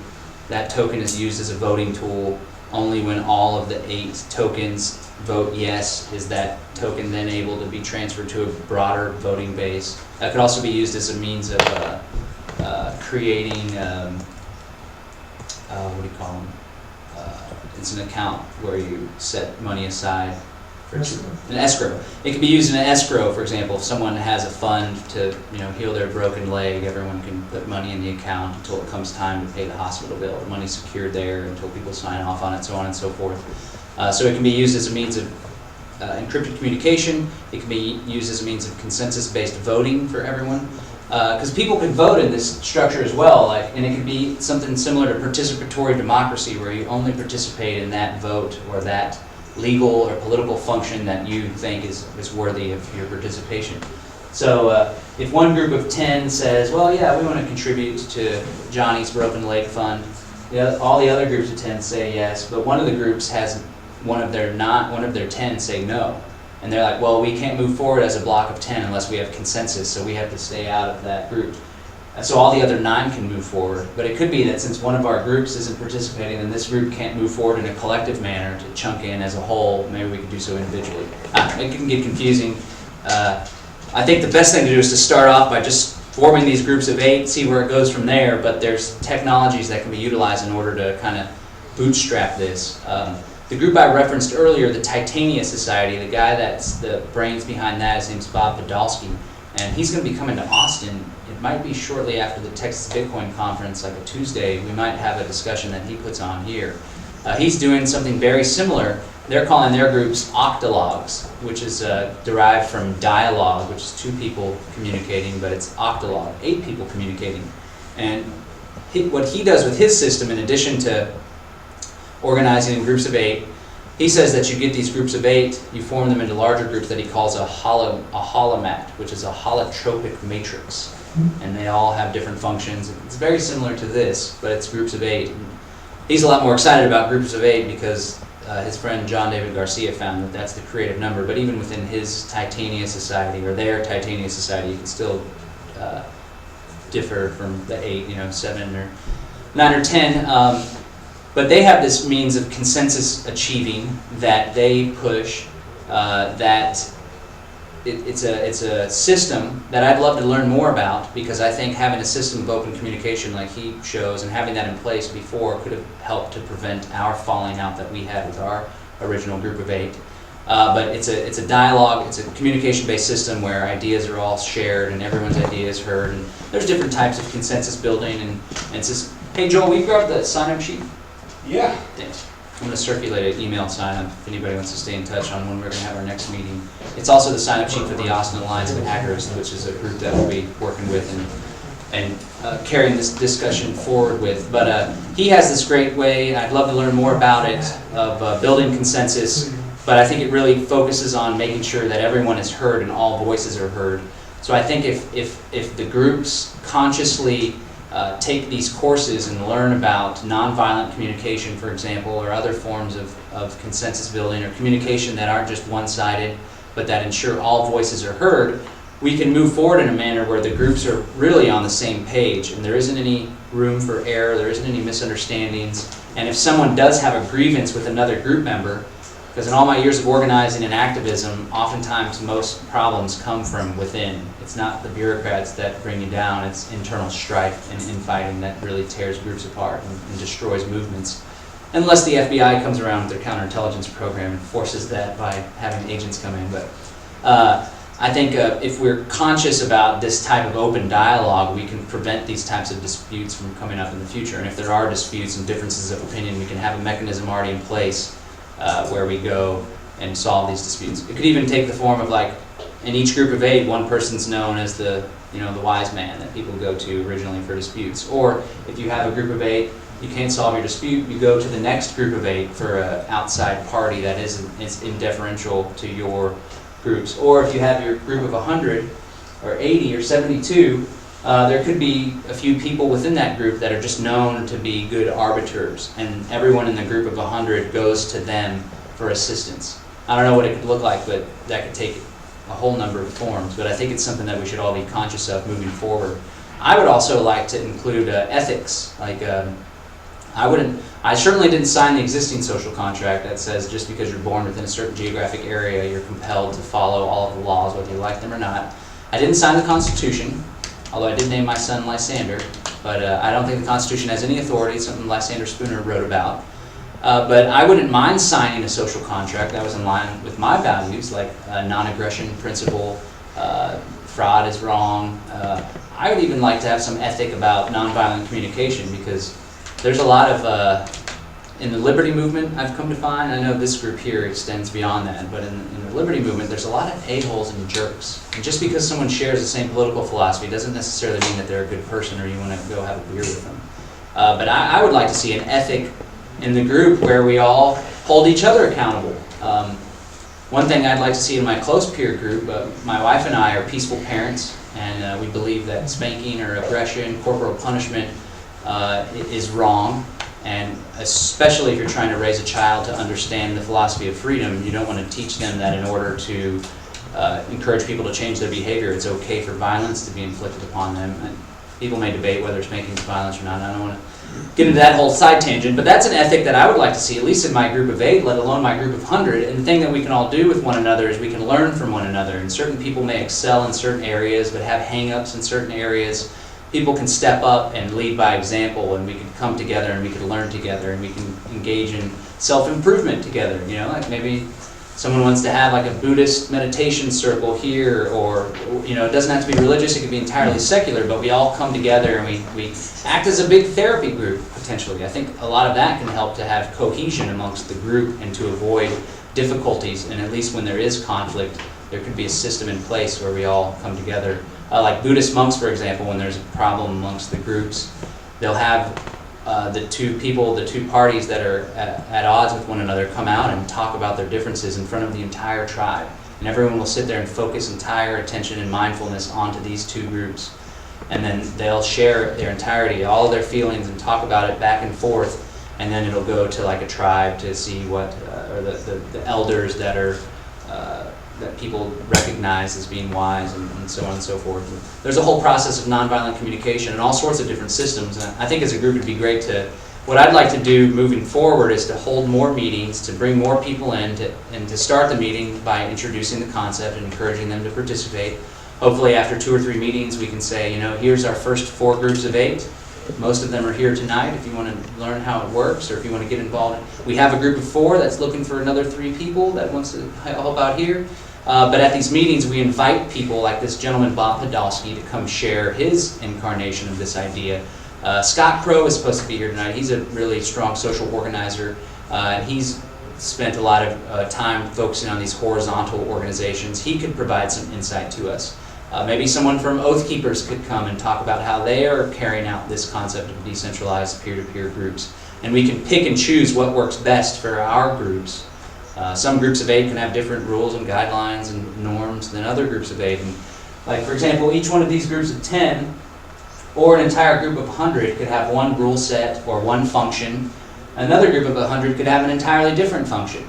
That token is used as a voting tool. Only when all of the 8 tokens vote yes is that token then able to be transferred to a broader voting base. That could also be used as a means of creating, what do you call them? It's an account where you set money aside for an escrow. It can be used in an escrow, for example, if someone has a fund to heal their broken leg, everyone can put money in the account until it comes time to pay the hospital bill. The money's secured there until people sign off on it, so on and so forth. So it can be used as a means of encrypted communication. It can be used as a means of consensus-based voting for everyone. because people could vote in this structure as well, and it could be something similar to participatory democracy, where you only participate in that vote or that legal or political function that you think is worthy of your participation. So if one group of 10 says, well, yeah, we want to contribute to Johnny's Broken Lake Fund, all the other groups of 10 say yes, but one of the groups has one of their 10 say no. And they're like, well, we can't move forward as a block of 10 unless we have consensus, so we have to stay out of that group. And so all the other 9 can move forward. But it could be that since one of our groups isn't participating, then this group can't move forward in a collective manner to chunk in as a whole. Maybe we could do so individually. It can get confusing. I think the best thing to do is to start off by just forming these groups of 8, see where it goes from there, but there's technologies that can be utilized in order to kind of bootstrap this. The group I referenced earlier, the Titania Society, the guy that's the brains behind that, his name's Bob Podolsky, and he's going to be coming to Austin. It might be shortly after the Texas Bitcoin Conference, like a Tuesday. We might have a discussion that he puts on here. He's doing something very similar. They're calling their groups octalogs, which is derived from dialogue, which is 2 people communicating, but it's octalog, 8 people communicating. And what he does with his system, in addition to organizing in groups of 8, he says that you get these groups of 8, you form them into larger groups that he calls a holomat, which is a holotropic matrix. And they all have different functions. It's very similar to this, but it's groups of 8. He's a lot more excited about groups of 8 because his friend John David Garcia found that that's the creative number. But even within his Titania Society, or their Titania Society, you can still differ from the 8, 7 or 9 or 10. But they have this means of consensus achieving that they push, that it's a system that I'd love to learn more about, because I think having a system of open communication like he shows and having that in place before could have helped to prevent our falling out that we had with our original group of 8. But it's a dialogue, it's a communication-based system where ideas are all shared and everyone's idea is heard. And there's different types of consensus building, and it's just, hey Joel, will you grab the sign-up sheet? Yeah. Thanks. I'm going to circulate an email sign-up if anybody wants to stay in touch on when we're going to have our next meeting. It's also the sign-up sheet for the Austin Alliance of Agorist, which is a group that we'll be working with and carrying this discussion forward with. But he has this great way, and I'd love to learn more about it, of building consensus. But I think it really focuses on making sure that everyone is heard and all voices are heard. So I think if the groups consciously take these courses and learn about nonviolent communication, for example, or other forms of consensus building or communication that aren't just one-sided, but that ensure all voices are heard, we can move forward in a manner where the groups are really on the same page and there isn't any room for error, there isn't any misunderstandings. And if someone does have a grievance with another group member, because in all my years of organizing and activism, oftentimes most problems come from within. It's not the bureaucrats that bring you down, it's internal strife and infighting that really tears groups apart and destroys movements. Unless the FBI comes around with their counterintelligence program and forces that by having agents come in. But I think if we're conscious about this type of open dialogue, we can prevent these types of disputes from coming up in the future. And if there are disputes and differences of opinion, we can have a mechanism already in place where we go and solve these disputes. It could even take the form of, like, in each group of 8, one person's known as the wise man that people go to originally for disputes. Or if you have a group of 8, you can't solve your dispute, you go to the next group of 8 for an outside party that is indifferential to your groups. Or if you have your group of 100 or 80 or 72, there could be a few people within that group that are just known to be good arbiters, and everyone in the group of 100 goes to them for assistance. I don't know what it could look like, but that could take a whole number of forms, but I think it's something that we should all be conscious of moving forward. I would also like to include ethics. I certainly didn't sign the existing social contract that says just because you're born within a certain geographic area, you're compelled to follow all of the laws, whether you like them or not. I didn't sign the Constitution, although I did name my son Lysander, but I don't think the Constitution has any authority. It's something Lysander Spooner wrote about. But I wouldn't mind signing a social contract that was in line with my values, like non-aggression principle, fraud is wrong. I would even like to have some ethic about nonviolent communication, because there's a lot of in the liberty movement, I've come to find, I know this group here extends beyond that, but in the liberty movement, there's a lot of a-holes and jerks. And just because someone shares the same political philosophy doesn't necessarily mean that they're a good person or you want to go have a beer with them. But I would like to see an ethic in the group where we all hold each other accountable. One thing I'd like to see in my close peer group, my wife and I are peaceful parents, and we believe that spanking or aggression, corporal punishment is wrong. And especially if you're trying to raise a child to understand the philosophy of freedom, you don't want to teach them that in order to encourage people to change their behavior, it's okay for violence to be inflicted upon them. And people may debate whether spanking is violence or not. I don't want to get into that whole side tangent, but that's an ethic that I would like to see, at least in my group of 8, let alone my group of 100. And the thing that we can all do with one another is we can learn from one another. And certain people may excel in certain areas, but have hang-ups in certain areas. People can step up and lead by example, and we can come together and we can learn together, and we can engage in self-improvement together. You know, like maybe someone wants to have like a Buddhist meditation circle here, or, you know, it doesn't have to be religious, it could be entirely secular, but we all come together and we act as a big therapy group, potentially. I think a lot of that can help to have cohesion amongst the group and to avoid difficulties, and at least when there is conflict, there could be a system in place where we all come together. Like Buddhist monks, for example, when there's a problem amongst the groups, they'll have the two parties that are at odds with one another come out and talk about their differences in front of the entire tribe. And everyone will sit there and focus entire attention and mindfulness onto these two groups. And then they'll share their entirety, all of their feelings, and talk about it back and forth. And then it'll go to like a tribe to see what, or the elders that are that people recognize as being wise, and so on and so forth. And there's a whole process of nonviolent communication and all sorts of different systems. And I think as a group it'd be great to, what I'd like to do moving forward is to hold more meetings, to bring more people in, and to start the meeting by introducing the concept and encouraging them to participate. Hopefully after 2 or 3 meetings we can say, you know, here's our first 4 groups of 8. Most of them are here tonight if you want to learn how it works or if you want to get involved. We have a group of 4 that's looking for another 3 people that wants to help out here. But at these meetings we invite people like this gentleman Bob Podolsky to come share his incarnation of this idea. Scott Crow is supposed to be here tonight. He's a really strong social organizer. He's spent a lot of time focusing on these horizontal organizations. He could provide some insight to us. Maybe someone from Oath Keepers could come and talk about how they are carrying out this concept of decentralized peer-to-peer groups. And we can pick and choose what works best for our groups. Some groups of 8 can have different rules and guidelines and norms than other groups of 8. And like, for example, each one of these groups of 10 or an entire group of 100 could have one rule set or one function. Another group of 100 could have an entirely different function.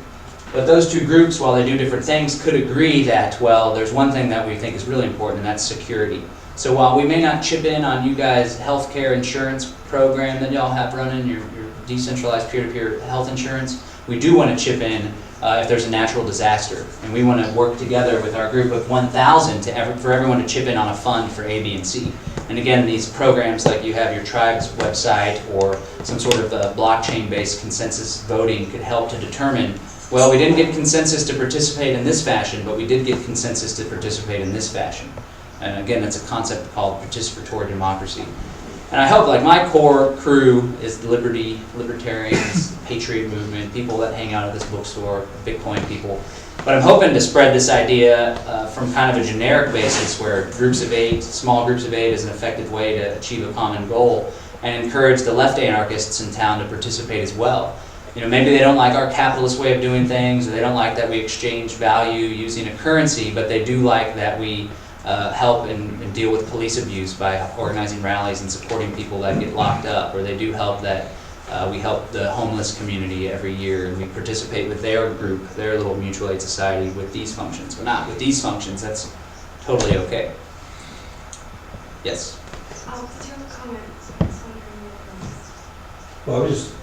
But those 2 groups, while they do different things, could agree that, well, there's one thing that we think is really important, and that's security. So while we may not chip in on you guys' healthcare insurance program that y'all have running, your decentralized peer-to-peer health insurance, we do want to chip in if there's a natural disaster. And we want to work together with our group of 1,000 for everyone to chip in on a fund for A, B, and C. And again, these programs, like you have your tribe's website or some sort of blockchain-based consensus voting, could help to determine, well, we didn't get consensus to participate in this fashion, but we did get consensus to participate in this fashion. And again, that's a concept called participatory democracy. And I hope, like, my core crew is libertarians, patriot movement, people that hang out at this bookstore, Bitcoin people. But I'm hoping to spread this idea from kind of a generic basis where groups of 8, small groups of 8 is an effective way to achieve a common goal, and encourage the left anarchists in town to participate as well. You know, maybe they don't like our capitalist way of doing things, or they don't like that we exchange value using a currency, but they do like that we help and deal with police abuse by organizing rallies and supporting people that get locked up, or they do help that we help the homeless community every year, and we participate with their group, their little mutual aid society with these functions. But not with these functions, that's totally okay. Yes? Did you have a comment? Well, I was just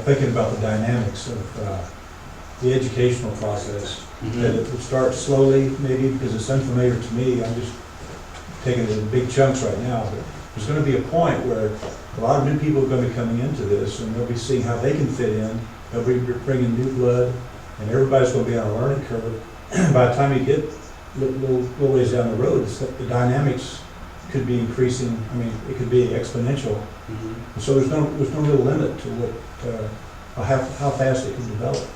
thinking about the dynamics of the educational process. Mm-hmm. That it would start slowly, maybe, because it's unfamiliar to me. I'm just taking it in big chunks right now. But there's going to be a point where a lot of new people are going to be coming into this, and they'll be seeing how they can fit in. They'll be bringing new blood, and everybody's going to be on a learning curve. By the time you get a little ways down the road, the dynamics could be increasing. I mean, it could be exponential. Mm-hmm. And so there's no real limit to what how fast it can develop.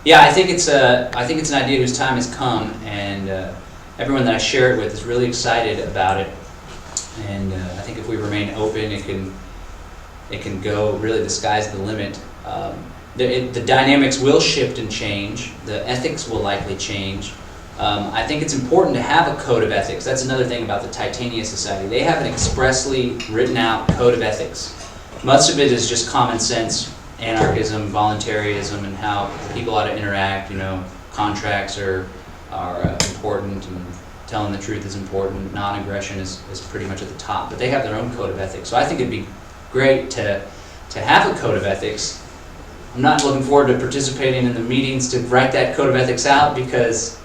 Yeah, I think it's an idea whose time has come, and everyone that I share it with is really excited about it. And I think if we remain open, it can go. Really, the sky's the limit. The dynamics will shift and change. The ethics will likely change. I think it's important to have a code of ethics. That's another thing about the Titania Society. They have an expressly written out code of ethics. Much of it is just common sense, anarchism, voluntarism, and how people ought to interact. You know, contracts are important, and telling the truth is important. Non-aggression is pretty much at the top. But they have their own code of ethics. So I think it'd be great to have a code of ethics. I'm not looking forward to participating in the meetings to write that code of ethics out, because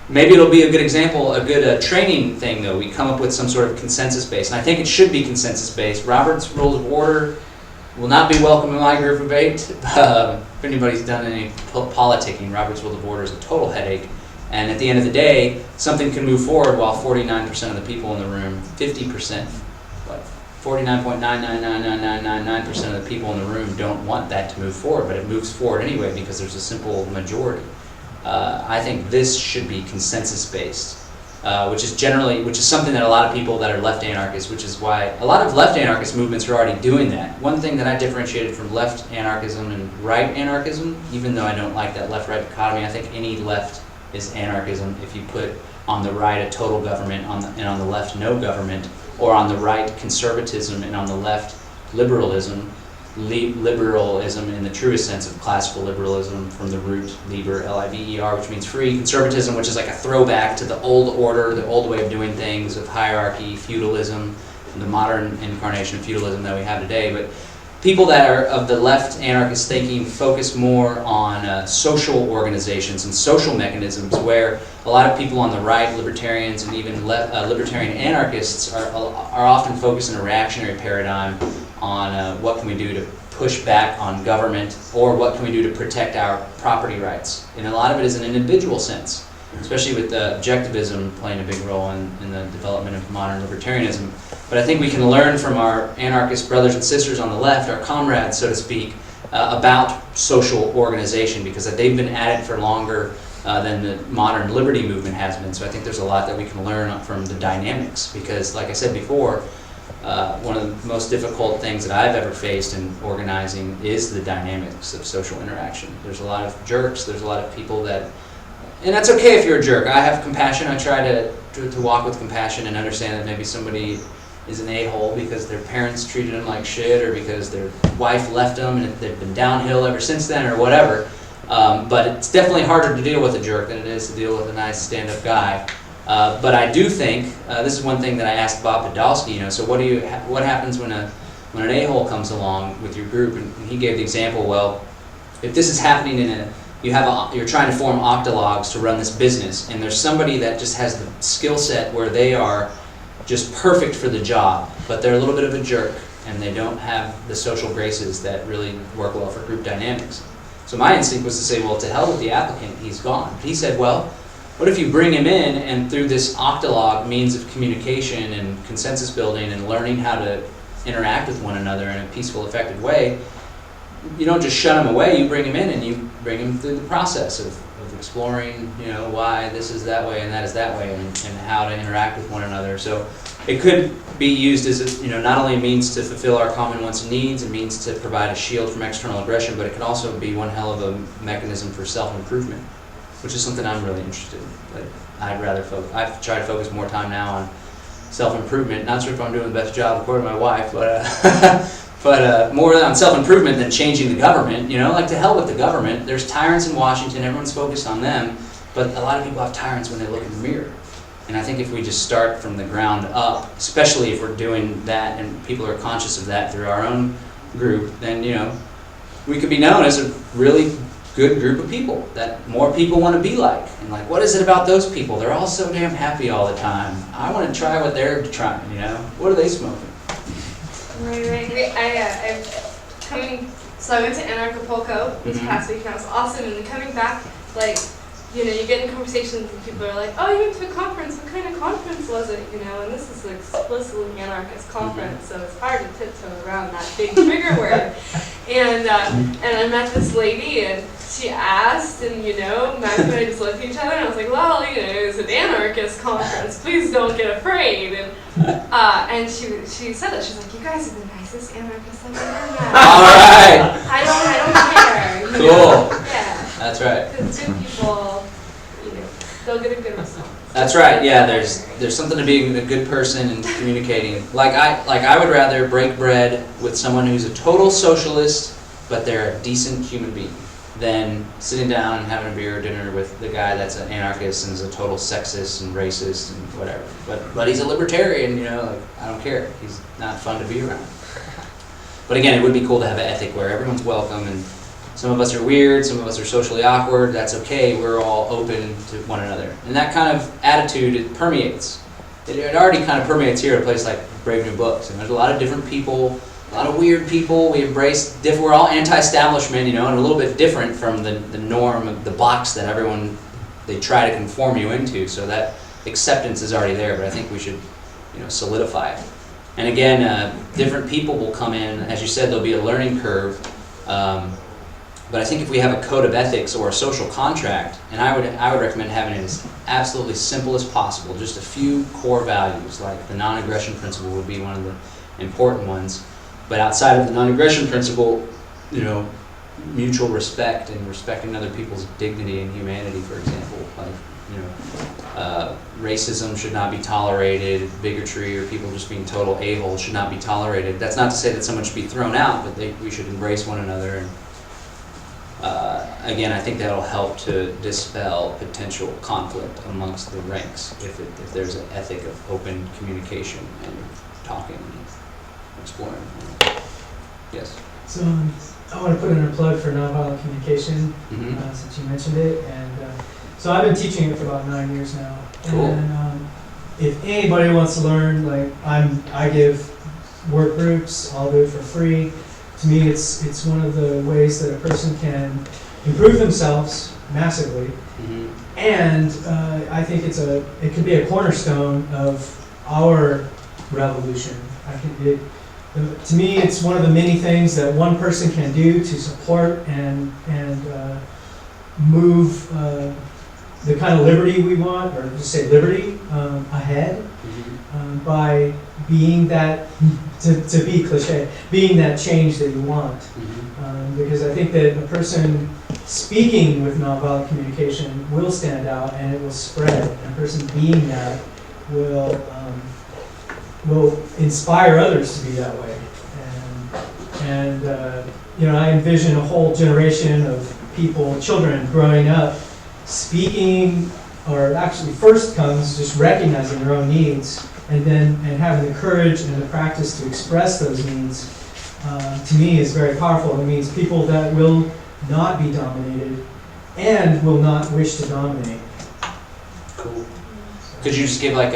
maybe it'll be a good example, a good training thing, though. We come up with some sort of consensus-based, and I think it should be consensus-based. Robert's Rules of Order will not be welcome in my group of 8. If anybody's done any politicking, Robert's Rules of Order is a total headache. And at the end of the day, something can move forward while 49% of the people in the room, 50%, 49.9999999% of the people in the room don't want that to move forward, but it moves forward anyway because there's a simple majority. I think this should be consensus-based, which is something that a lot of people that are left anarchists, which is why a lot of left anarchist movements are already doing that. One thing that I differentiated from left anarchism and right anarchism, even though I don't like that left-right dichotomy, I think any left is anarchism if you put on the right a total government and on the left no government, or on the right conservatism and on the left liberalism. Liberalism in the truest sense of classical liberalism, from the root liber, L-I-B-E-R, which means free. Conservatism, which is like a throwback to the old order, the old way of doing things, of hierarchy, feudalism, the modern incarnation of feudalism that we have today. But people that are of the left anarchist thinking focus more on social organizations and social mechanisms, where a lot of people on the right, libertarians and even libertarian anarchists, are often focused in a reactionary paradigm on what can we do to push back on government, or what can we do to protect our property rights. And a lot of it is in an individual sense, especially with objectivism playing a big role in the development of modern libertarianism. But I think we can learn from our anarchist brothers and sisters on the left, our comrades, so to speak, about social organization, because they've been at it for longer than the modern liberty movement has been. So I think there's a lot that we can learn from the dynamics, because like I said before, one of the most difficult things that I've ever faced in organizing is the dynamics of social interaction. There's a lot of jerks, there's a lot of people that, and that's okay if you're a jerk. I have compassion. I try to walk with compassion and understand that maybe somebody is an a-hole because their parents treated them like shit, or because their wife left them and they've been downhill ever since then, or whatever. But it's definitely harder to deal with a jerk than it is to deal with a nice stand-up guy. But I do think this is one thing that I asked Bob Podolsky. So what happens when an a-hole comes along with your group? And he gave the example. Well, if this is happening you're trying to form octalogs to run this business, and there's somebody that just has the skill set where they are just perfect for the job, but they're a little bit of a jerk, and they don't have the social graces that really work well for group dynamics. So my instinct was to say, well, to hell with the applicant, he's gone. But he said, well, what if you bring him in, and through this octalog means of communication and consensus building and learning how to interact with one another in a peaceful, effective way, you don't just shut him away, you bring him in and you bring him through the process of exploring, why this is that way and that is that way, and how to interact with one another. So it could be used as not only a means to fulfill our common wants and needs, a means to provide a shield from external aggression, but it can also be one hell of a mechanism for self-improvement, which is something I'm really interested in. But I've tried to focus more time now on self-improvement. Not sure if I'm doing the best job according to my wife, but more on self-improvement than changing the government. Like, to hell with the government. There's tyrants in Washington, everyone's focused on them, but a lot of people have tyrants when they look in the mirror. And I think if we just start from the ground up, especially if we're doing that and people are conscious of that through our own group, then we could be known as a really good group of people that more people want to be like. And like, what is it about those people? They're all so damn happy all the time. I want to try what they're trying, What are they smoking? Right. So I went to Anarchapulco this past week, and that was awesome. And then coming back, you know, you get in conversations and people are like, oh, you went to a conference, what kind of conference was it, you know, and this is an explicitly anarchist conference, so it's hard to tiptoe around that big trigger word. And I met this lady, and she asked, and you know, Max and I just looked at each other, and I was like, well, you know, it's an anarchist conference, please don't get afraid. And she said that, she's like, you guys are the nicest anarchists I've ever met. All right. I don't care. You Cool. know? Yeah. That's right. Because good people, you know, they'll get a good response. That's right. Yeah, there's something to being a good person and communicating. Like I would rather break bread with someone who's a total socialist, but they're a decent human being, than sitting down and having a beer or dinner with the guy that's an anarchist and is a total sexist and racist and whatever. But he's a libertarian, you know. Like, I don't care. He's not fun to be around. But again, it would be cool to have an ethic where everyone's welcome, and some of us are weird, some of us are socially awkward. That's okay. We're all open to one another, and that kind of attitude, it permeates. It already kind of permeates here at a place like Brave New Books, and there's a lot of different people, a lot of weird people. We embrace we're all anti-establishment, you know, and a little bit different from the norm of the box that they try to conform you into. So that acceptance is already there, but I think we should, you know, solidify it. And again, different people will come in. As you said, there'll be a learning curve. But I think if we have a code of ethics or a social contract, and I would recommend having it as absolutely simple as possible, just a few core values, like the non-aggression principle would be one of the important ones. But outside of the non-aggression principle, you know, mutual respect and respecting other people's dignity and humanity, for example, like, you know, racism should not be tolerated, bigotry or people just being total a-holes should not be tolerated. That's not to say that someone should be thrown out, but we should embrace one another. And again, I think that'll help to dispel potential conflict amongst the ranks if there's an ethic of open communication and talking and exploring. Yes? So I want to put in a plug for nonviolent communication, Mm-hmm. since you mentioned it. And so I've been teaching it for about 9 years now. Cool. And if anybody wants to learn, like I give work groups, I'll do it for free. To me, it's one of the ways that a person can improve themselves massively. Mm-hmm. And I think it could be a cornerstone of our revolution. To me, it's one of the many things that one person can do to support and move the kind of liberty we want, or just say liberty, ahead, by being that, to be cliche, being that change that you want. Because I think that a person speaking with nonviolent communication will stand out and it will spread. And a person being that will inspire others to be that way. And you know, I envision a whole generation of people, children growing up, speaking, or actually first comes just recognizing their own needs, and having the courage and the practice to express those needs. To me, is very powerful. It means people that will not be dominated and will not wish to dominate. Cool. Could you just give like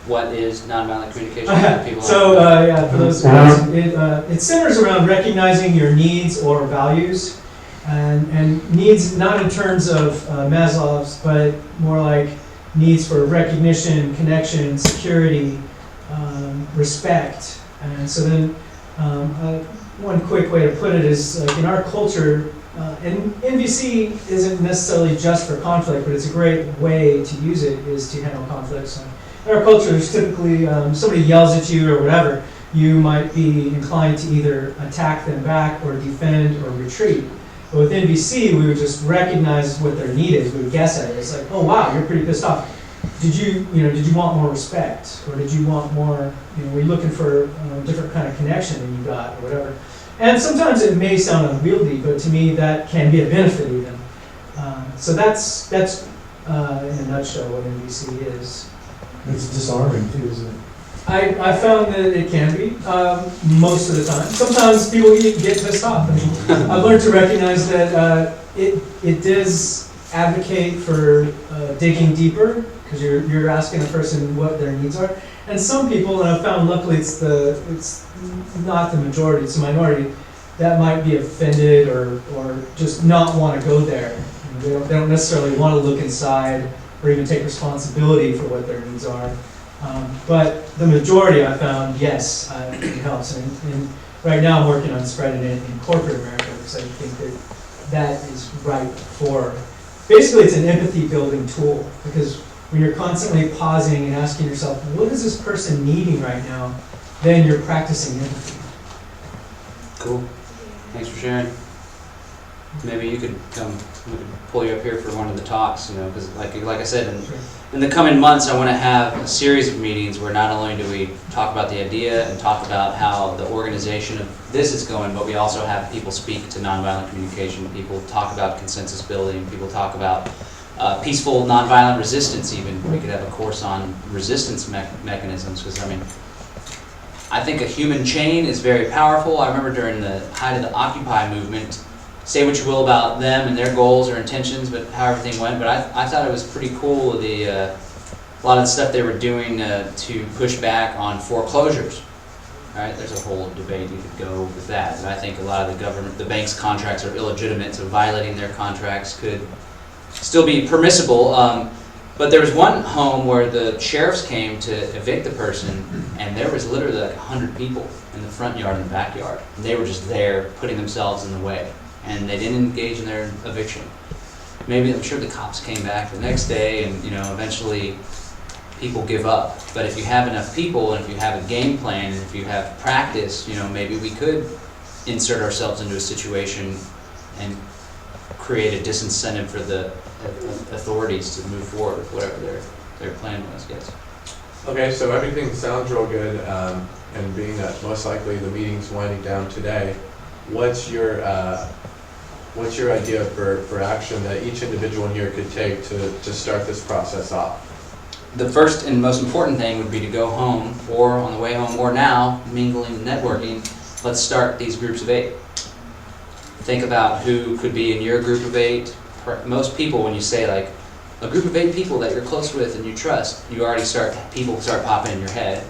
what is nonviolent communication for people? So yeah, for those guys, it centers around recognizing your needs or values, and needs not in terms of Maslow's, but more like needs for recognition, connection, security, respect. And so then one quick way to put it is, like, in our culture, and NVC isn't necessarily just for conflict, but it's a great way to use it, is to handle conflicts. In our culture, there's typically somebody yells at you or whatever, you might be inclined to either attack them back or defend or retreat. But with NVC, we would just recognize what their need is. We would guess at it. It's like, oh wow, you're pretty pissed off. Did you want more respect, or did you want more? Were you looking for a different kind of connection than you got, or whatever? And sometimes it may sound unwieldy, but to me that can be a benefit even. So that's in a nutshell what NVC is. It's disarming too, isn't it? I found that it can be, most of the time. Sometimes people get pissed off. I mean, I've learned to recognize that it does advocate for digging deeper, because you're asking a person what their needs are. And some people, and I've found luckily it's not the majority, it's the minority, that might be offended or just not want to go there. They don't necessarily want to look inside or even take responsibility for what their needs are. But the majority I found, yes, it helps. And right now I'm working on spreading it in corporate America because I think that is right for, basically it's an empathy building tool, because when you're constantly pausing and asking yourself, what is this person needing right now, then you're practicing empathy. Cool. Thanks for sharing. Maybe you could come, we could pull you up here for one of the talks, you know, because like I said, in the coming months, I want to have a series of meetings where not only do we talk about the idea and talk about how the organization of this is going, but we also have people speak to nonviolent communication, people talk about consensus building, people talk about peaceful nonviolent resistance even. We could have a course on resistance mechanisms, because I mean, I think a human chain is very powerful. I remember during the height of the Occupy movement, say what you will about them and their goals or intentions, but how everything went. But I thought it was pretty cool, a lot of the stuff they were doing to push back on foreclosures. All right, there's a whole debate you could go with that. But I think a lot of the bank's contracts are illegitimate, so violating their contracts could still be permissible. But there was one home where the sheriffs came to evict the person, and there was literally like 100 people in the front yard and the backyard. And they were just there, putting themselves in the way, and they didn't engage in their eviction. Maybe, I'm sure the cops came back the next day, and eventually people give up. But if you have enough people, and if you have a game plan, and if you have practice, maybe we could insert ourselves into a situation and create a disincentive for the authorities to move forward with whatever their plan was, I guess. Okay, so everything sounds real good, and being that most likely the meeting's winding down today, what's your idea for action that each individual here could take to start this process off? The first and most important thing would be to go home, or on the way home, or now, mingling and networking. Let's start these groups of 8. Think about who could be in your group of 8. Most people, when you say like a group of 8 people that you're close with and you trust, people start popping in your head,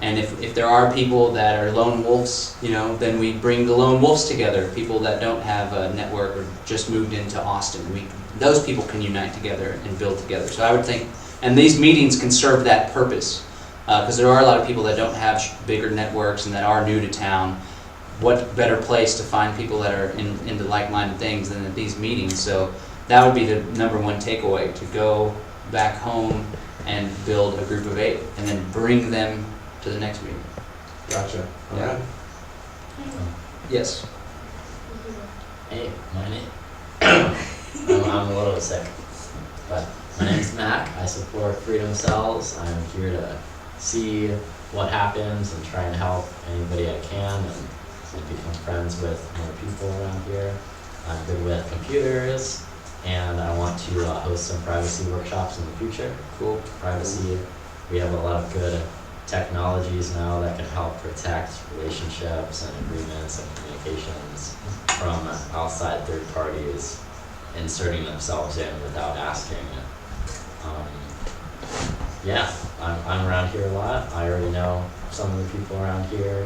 And if there are people that are lone wolves, then we bring the lone wolves together. People that don't have a network or just moved into Austin, those people can unite together and build together. So I would think, and these meetings can serve that purpose, because there are a lot of people that don't have bigger networks and that are new to town. What better place to find people that are into like-minded things than at these meetings? So that would be the number one takeaway, to go back home and build a group of 8 and then bring them to the next meeting. Gotcha. All Yeah. right. Yes. Hey, my name. I'm a little sick, but my name's Mac. I support Freedom Cells. I'm here to see what happens and try and help anybody I can, and become friends with more people around here. I'm good with computers, and I want to host some privacy workshops in the future. Cool. Privacy. We have a lot of good technologies now that can help protect relationships and agreements and communications from outside third parties inserting themselves in without asking. I'm around here a lot. I already know some of the people around here.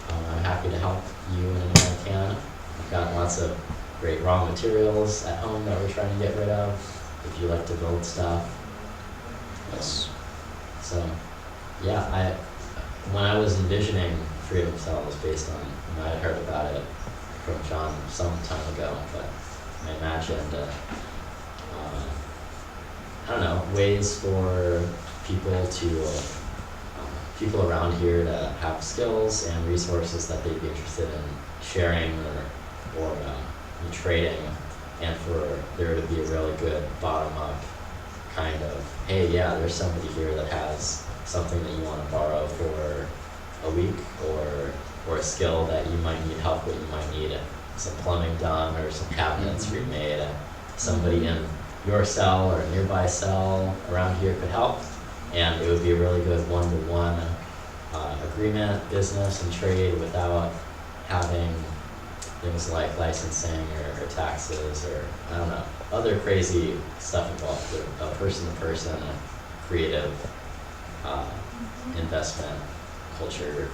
I'm happy to help you in any way I can. I've got lots of great raw materials at home that we're trying to get rid of, if you like to build stuff. Yes. So, yeah, when I was envisioning Freedom Cells based on, I had heard about it from John some time ago, but I imagined, ways for people around here to have skills and resources that they'd be interested in sharing or trading, and for there to be a really good bottom-up kind of, hey, yeah, there's somebody here that has something that you want to borrow for a week, or a skill that you might need help with. You might need some plumbing done or some cabinets remade. Somebody in your cell or a nearby cell around here could help, and it would be a really good one-to-one agreement, business and trade, without having things like licensing or taxes or, I don't know, other crazy stuff involved. A person-to-person creative investment culture,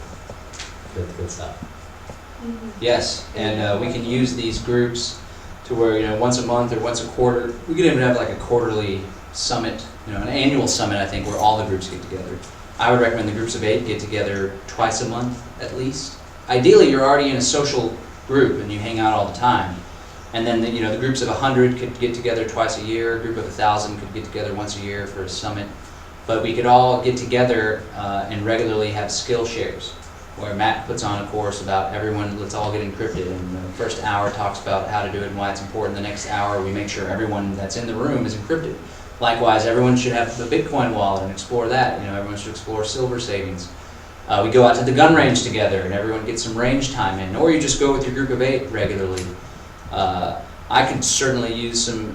good stuff. Yes, and we can use these groups to where, once a month or once a quarter, we could even have like a quarterly summit, an annual summit, I think, where all the groups get together. I would recommend the groups of 8 get together twice a month at least. Ideally, you're already in a social group and you hang out all the time. And then, the groups of 100 could get together twice a year, a group of 1,000 could get together once a year for a summit. But we could all get together and regularly have skill shares, where Matt puts on a course about everyone, let's all get encrypted, and the first hour talks about how to do it and why it's important. The next hour we make sure everyone that's in the room is encrypted. Likewise, everyone should have a Bitcoin wallet and explore that. Everyone should explore silver savings. We go out to the gun range together and everyone gets some range time in, or you just go with your group of 8 regularly. I could certainly use some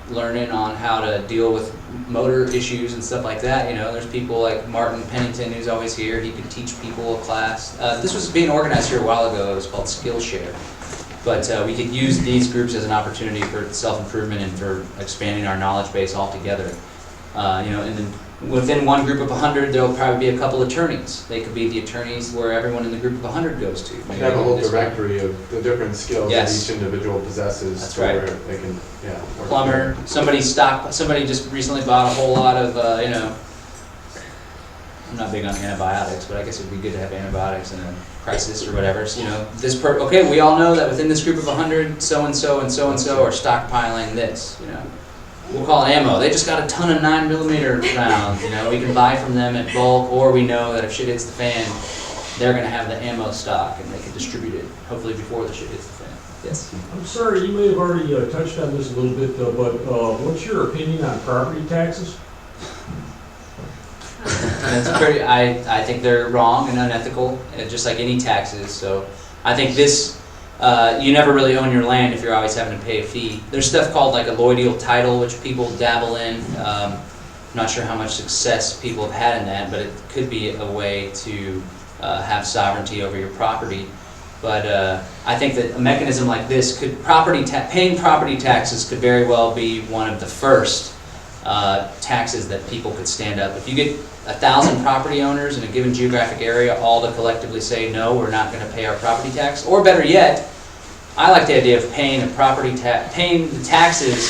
learning on how to deal with motor issues and stuff like that. There's people like Martin Pennington, who's always here. He could teach people a class. This was being organized here a while ago. It was called Skillshare. But we could use these groups as an opportunity for self-improvement and for expanding our knowledge base altogether. And then within one group of 100, there'll probably be a couple attorneys. They could be the attorneys where everyone in the group of 100 goes to. You can have a whole directory of the different skills that each individual possesses. That's right. Where they can, work Plumber, somebody just recently bought a whole lot of, I'm not big on antibiotics, but I guess it'd be good to have antibiotics in a crisis or whatever. So, okay, we all know that within this group of 100, so-and-so and so-and-so are stockpiling this, We'll call it ammo. They just got a ton of 9mm rounds, we can buy from them at bulk, or we know that if shit hits the fan, they're gonna have the ammo stock and they can distribute it, hopefully before the shit hits the fan. Yes? I'm sorry, you may have already touched on this a little bit, but what's your opinion on property taxes? I think they're wrong and unethical, just like any taxes. So I think this, you never really own your land if you're always having to pay a fee. There's stuff called like a lloydial title, which people dabble in. Not sure how much success people have had in that, but it could be a way to have sovereignty over your property. But I think that a mechanism like this could, paying property taxes could very well be one of the first taxes that people could stand up. If you get 1,000 property owners in a given geographic area all to collectively say, no, we're not going to pay our property tax, or better yet, I like the idea of paying paying the taxes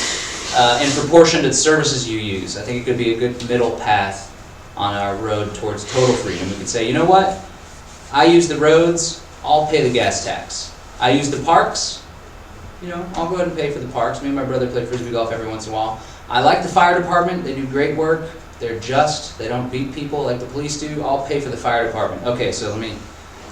in proportion to the services you use. I think it could be a good middle path on our road towards total freedom. We could say, you know what, I use the roads, I'll pay the gas tax. I use the parks, I'll go ahead and pay for the parks. Me and my brother play Frisbee golf every once in a while. I like the fire department, they do great work. They're just, they don't beat people like the police do. I'll pay for the fire department. Okay, so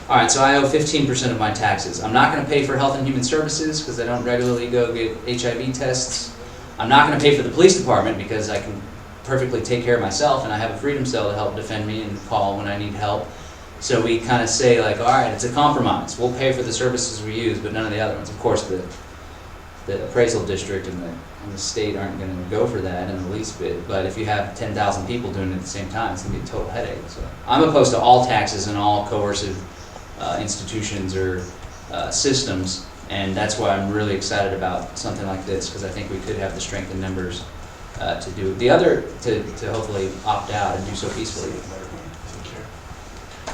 alright, so I owe 15% of my taxes. I'm not going to pay for health and human services because I don't regularly go get HIV tests. I'm not going to pay for the police department because I can perfectly take care of myself and I have a freedom cell to help defend me and call when I need help. So we kind of say like, alright, it's a compromise. We'll pay for the services we use, but none of the other ones. Of course, the appraisal district and the state aren't going to go for that in the least bit, but if you have 10,000 people doing it at the same time, it's going to be a total headache. So I'm opposed to all taxes and all coercive institutions or systems, and that's why I'm really excited about something like this, because I think we could have the strength in numbers to do it. The other, to hopefully opt out and do so peacefully.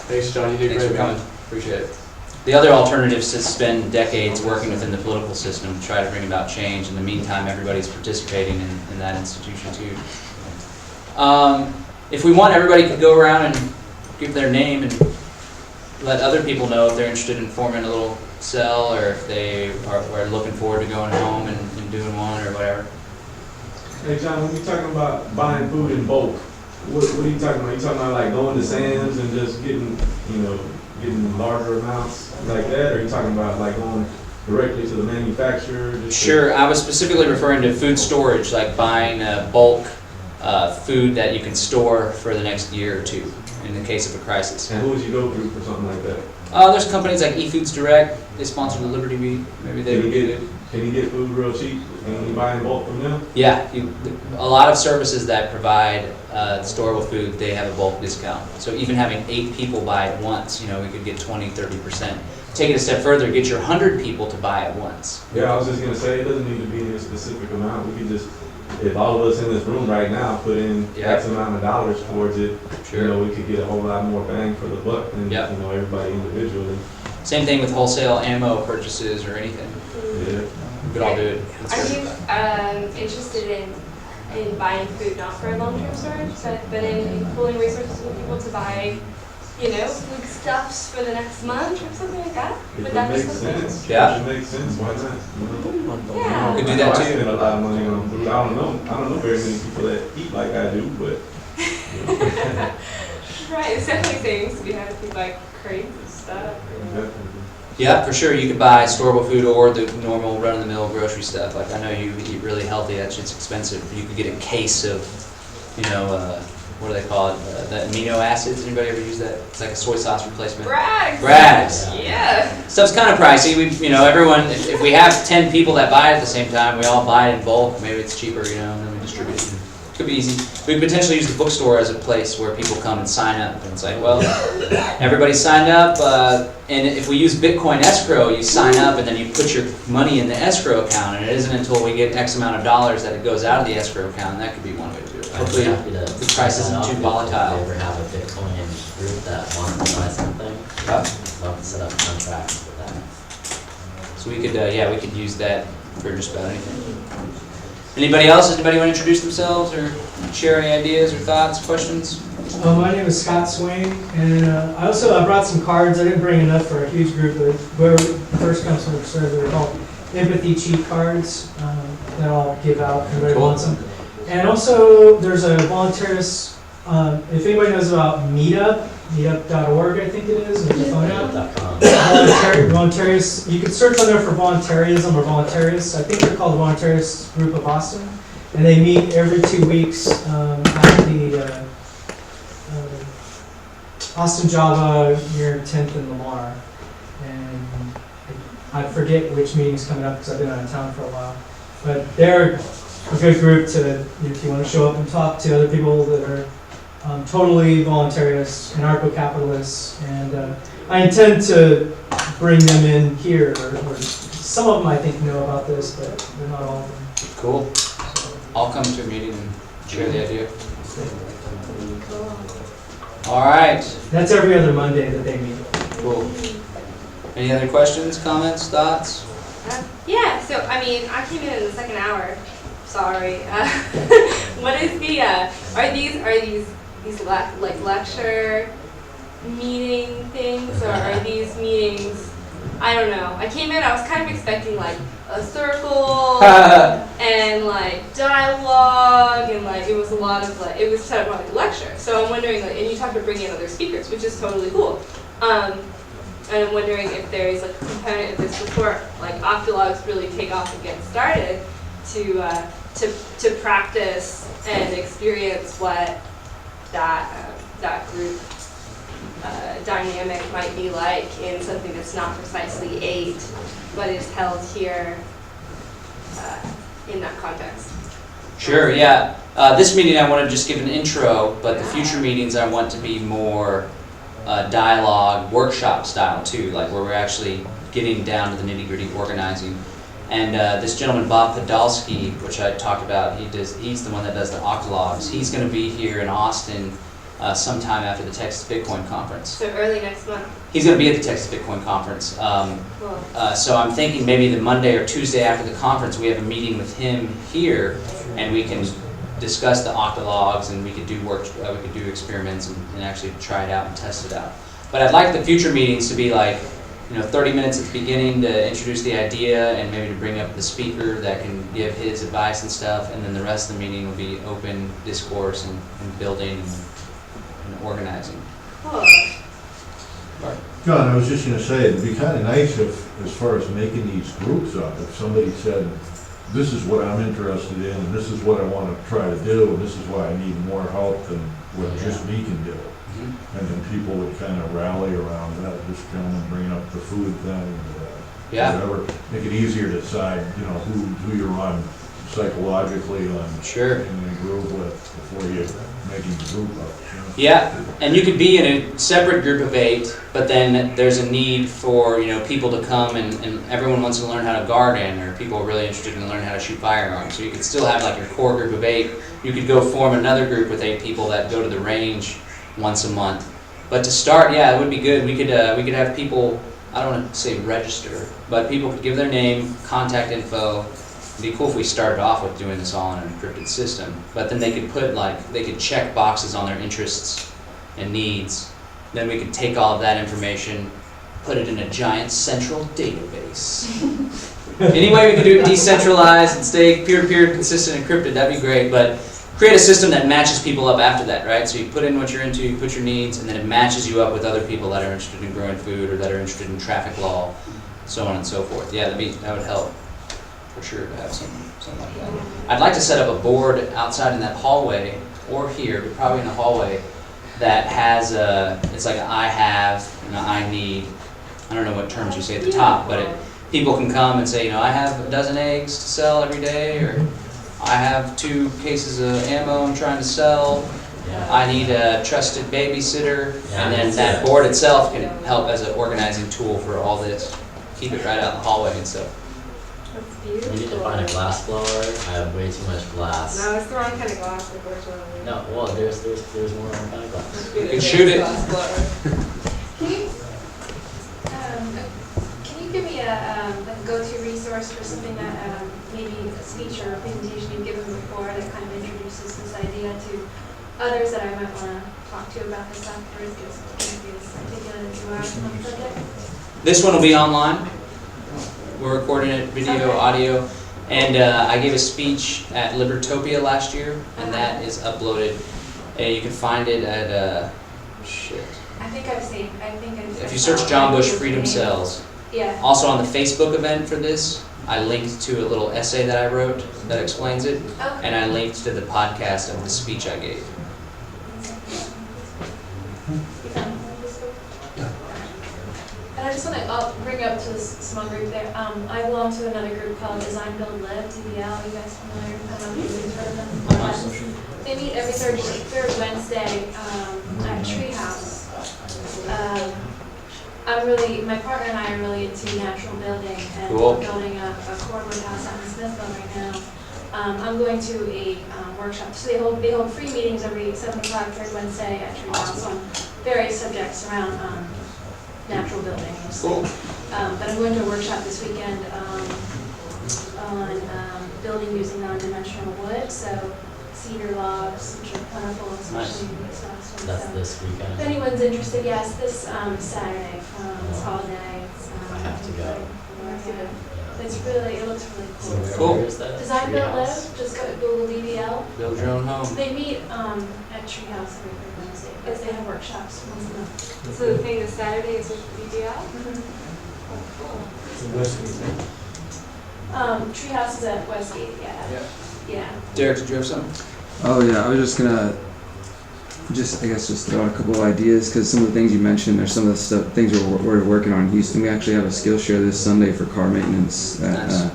Thanks, John. You did Thanks great, for coming. man. Appreciate it. The other alternative is to spend decades working within the political system to try to bring about change. In the meantime, everybody's participating in that institution too. If we want, everybody could go around and give their name and let other people know if they're interested in forming a little cell, or if they are looking forward to going home and doing one or whatever. Hey John, when you're talking about buying food in bulk, what are you talking about? You talking about like going to Sam's and just getting larger amounts like that, or are you talking about like going directly to the manufacturer? Sure, I was specifically referring to food storage, like buying bulk food that you can store for the next year or two in the case of a crisis. And who would you go through for something like that? There's companies like eFoods Direct. They sponsor the Liberty Meat. Maybe they would get it. Can you get food real cheap? Can you buy in bulk from them? Yeah, a lot of services that provide storable food, they have a bulk discount. So even having 8 people buy at once, we could get 20-30%. Take it a step further, get your 100 people to buy at once. Yeah, I was just gonna say it doesn't need to be in a specific amount. We could just, if all of us in this room right now put in X amount of dollars towards it, Sure. we could get a whole lot more bang for the buck than everybody individually. Same thing with wholesale ammo purchases or anything. Yeah. we could all do it. That's Are good. you interested in buying food not for long-term storage, but in pooling resources with people to buy, foodstuffs for the next month or something like that? If Would it that be makes something? sense, Yeah. if it makes sense, why not? You know? Yeah. Could do I that know I too. spend a lot of money on food. I don't know very many people that eat like I do, but. Right, it's definitely things to be had if you buy crates of stuff. Yeah, for sure. You could buy storable food or the normal run-of-the-mill grocery stuff. Like I know you eat really healthy. That shit's expensive. You could get a case of, what do they call it? The amino acids. Anybody ever use that? It's like a soy sauce replacement. Brags. Yeah. Stuff's kind of pricey. Everyone. If we have 10 people that buy it at the same time, we all buy it in bulk. Maybe it's cheaper, and then we distribute it. Could be easy. We could potentially use the bookstore as a place where people come and sign up. And it's like, well, everybody signed up, and if we use Bitcoin escrow, you sign up and then you put your money in the escrow account, and it isn't until we get X amount of dollars that it goes out of the escrow account, and that could be one way to do it. Hopefully, the price isn't too volatile. If you ever have a Bitcoin group that wants to buy something, love to set up contracts with that. So we could use that for just about anything. Anybody else? Anybody want to introduce themselves or share any ideas or thoughts, questions? My name is Scott Swain, and I brought some cards. I didn't bring enough for a huge group, but whoever first comes from the server, they're called empathy cheat cards that I'll give out if anybody wants them. And also, there's a volunteerist, if anybody knows about meetup.org, I think it is, there's a phone app. Voluntaries, you can search on there for voluntarism or voluntarists. I think they're called the Voluntarist Group of Austin, and they meet every 2 weeks at the Austin Java near 10th and Lamar. And I forget which meeting's coming up because I've been out of town for a while. But they're a good group to, if you want to show up and talk to other people that are totally voluntarists, anarcho-capitalists, and I intend to bring them in here, or some of them I think know about this, but they're not all of them. Cool. I'll come to a meeting and share the idea. All right. That's every other Monday that they meet. Cool. Any other questions, comments, thoughts? Yeah, so I came in the second hour. Sorry. What is are these lecture meeting things, or are these meetings? I don't know. I came in, I was kind of expecting like a circle and like dialogue, and like it was a lot of like, it was set up like a lecture. So I'm wondering, like, and you talked about bringing in other speakers, which is totally cool. And I'm wondering if there's like a component of this before like octologs really take off and get started to practice and experience what that group dynamic might be like in something that's not precisely 8, but is held here in that context. Sure, yeah. This meeting I want to just give an intro, but the future meetings I want to be more dialogue, workshop style too, like where we're actually getting down to the nitty-gritty organizing. And this gentleman, Bob Podolsky, which I talked about, he's the one that does the octologs. He's going to be here in Austin sometime after the Texas Bitcoin Conference. So early next month. He's going to be at the Texas Bitcoin Conference. So I'm thinking maybe the Monday or Tuesday after the conference, we have a meeting with him here, and we can discuss the octologs, and we could do experiments and actually try it out and test it out. But I'd like the future meetings to be like, 30 minutes at the beginning to introduce the idea and maybe to bring up the speaker that can give his advice and stuff, and then the rest of the meeting will be open discourse and building and organizing. Cool. John, I was just going to say, it'd be kind of nice if, as far as making these groups up, if somebody said, this is what I'm interested in, and this is what I want to try to do, and this is why I need more help than what just me can do. And then people would kind of rally around that, just come and bring up the food thing, whatever. Make it easier to decide, who you're on psychologically on Sure. in the group with before you making the group up. Yeah, and you could be in a separate group of 8, but then there's a need for people to come and everyone wants to learn how to garden, or people are really interested in learning how to shoot firearms. So you could still have like your core group of 8. You could go form another group with 8 people that go to the range once a month. But to start, it would be good. We could have people I don't want to say register, but people could give their name, contact info. It'd be cool if we started off with doing this all in an encrypted system, but then they could put they could check boxes on their interests and needs. Then we could take all of that information, put it in a giant central database. Any way we could do it decentralized and stay peer-to-peer, consistent, encrypted, that'd be great, but create a system that matches people up after that, right? So you put in what you're into, you put your needs, and then it matches you up with other people that are interested in growing food or that are interested in traffic law, so on and so forth. Yeah, that would help for sure to have something like that. I'd like to set up a board outside in that hallway, or here, but probably in the hallway, that has it's like an I have and an I need. I don't know what terms you say at the top, but people can come and say, I have a dozen eggs to sell every day, or I have 2 cases of ammo I'm trying to sell. I need a trusted babysitter, and then that board itself can help as an organizing tool for all this. Keep it right out in the hallway and stuff. That's beautiful. We need to find a glass blower. I have way too much glass. No, it's the wrong kind of glass, unfortunately. No, well, there's more kind of glass. You can shoot it. Can you give me a go-to resource for something that maybe a speech or a presentation you've given before that kind of introduces this idea to others that I might want to talk to about this afterwards, because it's articulate as you are on the subject? This one will be online. We're recording it, video, audio. And I gave a speech at Libertopia last year, and that is uploaded. You can find it at, I think I've seen, if you search John Bush Freedom Cells. Yeah. Also on the Facebook event for this, I linked to a little essay that I wrote that explains it, Okay. and I linked to the podcast of the speech I gave. And I just want to bring up to this small group there. I belong to another group called Design Build Live, DBL. You guys familiar? I don't know if you've heard of them. They meet every third Wednesday at Treehouse. My partner and I are really into natural building, and Cool. we're building a cordwood house out in Smithville right now. I'm going to a workshop. So they hold free meetings every 7 o'clock third Wednesday at Treehouse on various subjects around natural building mostly. Cool. But I'm going to a workshop this weekend on building using non-dimensional wood, so cedar logs, which are plentiful, especially in these last ones. That's So this if weekend. anyone's interested, yes, this Saturday, this holiday. I have to go. It looks really So cool. Cool. where is that? Design Build Treehouse? Live, just go to Google DBL. Build your own home. They meet at Treehouse every third Wednesday, because they have workshops once a month. So the thing this Saturday is with DBL? Oh, cool. It's a Westgate. Treehouse is at Westgate, yeah. Yeah. Derek, did you have something? Oh yeah, I was just gonna, just throw out a couple of ideas, because some of the things you mentioned are some of the things we're working on in Houston. We actually have a skill share this Sunday for car maintenance. Nice.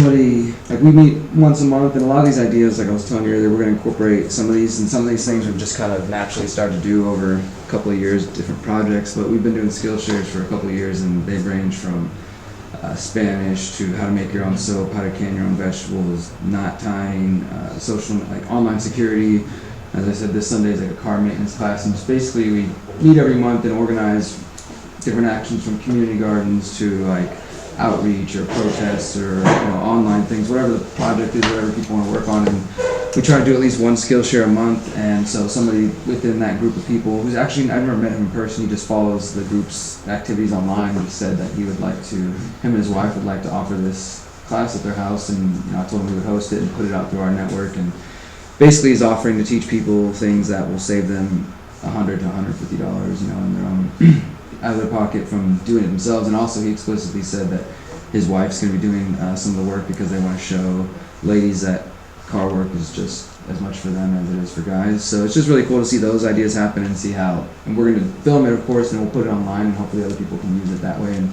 We meet once a month, and a lot of these ideas, like I was telling you earlier, we're gonna incorporate some of these, and some of these things we've just kind of naturally started to do over a couple of years, different projects. But we've been doing skill shares for a couple of years, and they range from Spanish to how to make your own soap, how to can your own vegetables, knot tying, social, like online security. As I said, this Sunday is like a car maintenance class, and just basically we meet every month and organize different actions from community gardens to like outreach or protests or online things, whatever the project is, whatever people want to work on. And we try to do at least one skill share a month, and so somebody within that group of people, who's actually, I've never met him in person, he just follows the group's activities online, and said that he would like to, him and his wife would like to offer this class at their house, and I told him we would host it and put it out through our network, and basically he's offering to teach people things that will save them $100 to $150, in their own out of their pocket from doing it themselves. And also he explicitly said that his wife's going to be doing some of the work, because they want to show ladies that car work is just as much for them as it is for guys. So it's just really cool to see those ideas happen and see how, and we're going to film it, of course, and we'll put it online, and hopefully other people can use it that way. And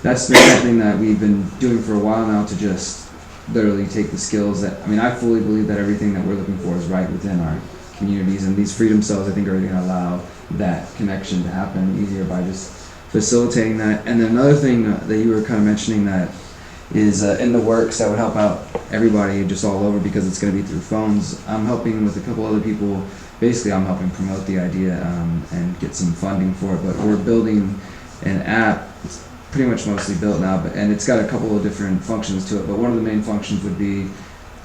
that's been something that we've been doing for a while now, to just literally take the skills that, I fully believe that everything that we're looking for is right within our communities, and these freedom cells, I think, are going to allow that connection to happen easier by just facilitating that. And then another thing that you were kind of mentioning that is in the works that would help out everybody just all over, because it's going to be through phones. I'm helping with a couple other people. Basically, I'm helping promote the idea and get some funding for it. But we're building an app. It's pretty much mostly built now, and it's got a couple of different functions to it. But one of the main functions would be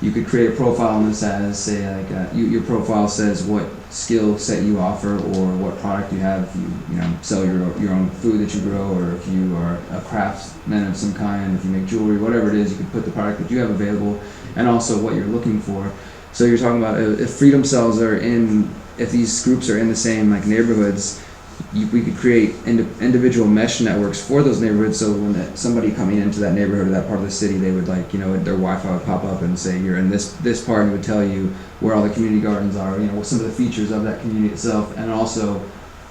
you could create a profile on this as, say, like your profile says what skill set you offer or what product you have. If you sell your own food that you grow, or if you are a craftsman of some kind, if you make jewelry, whatever it is, you could put the product that you have available, and also what you're looking for. So you're talking about if freedom cells are if these groups are in the same like neighborhoods, we could create individual mesh networks for those neighborhoods. So when somebody coming into that neighborhood or that part of the city, they would their Wi-Fi would pop up and say you're in this part, and it would tell you where all the community gardens are, what some of the features of that community itself, and also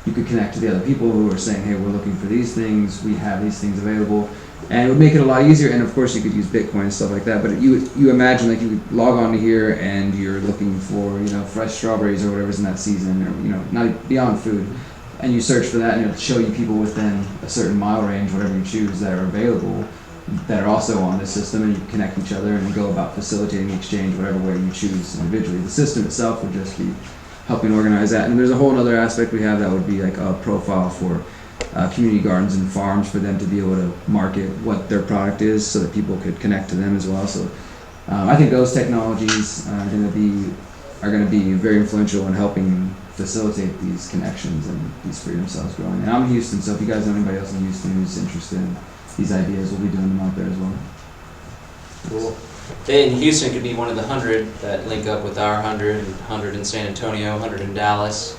you could connect to the other people who are saying, hey, we're looking for these things, we have these things available, and it would make it a lot easier. And of course you could use Bitcoin and stuff like that, but you imagine like you could log on to here and you're looking for fresh strawberries or whatever's in that season, or not beyond food. And you search for that, and it'll show you people within a certain mile range, whatever you choose, that are available, that are also on this system, and you connect each other and go about facilitating the exchange whatever way you choose individually. The system itself would just be helping organize that. And there's a whole other aspect we have that would be like a profile for community gardens and farms, for them to be able to market what their product is so that people could connect to them as well. So I think those technologies are going to be very influential in helping facilitate these connections and these freedom cells growing. And I'm in Houston, so if you guys know anybody else in Houston who's interested in these ideas, we'll be doing them out there as well. Cool. They in Houston could be one of the 100 that link up with our 100 in San Antonio, 100 in Dallas.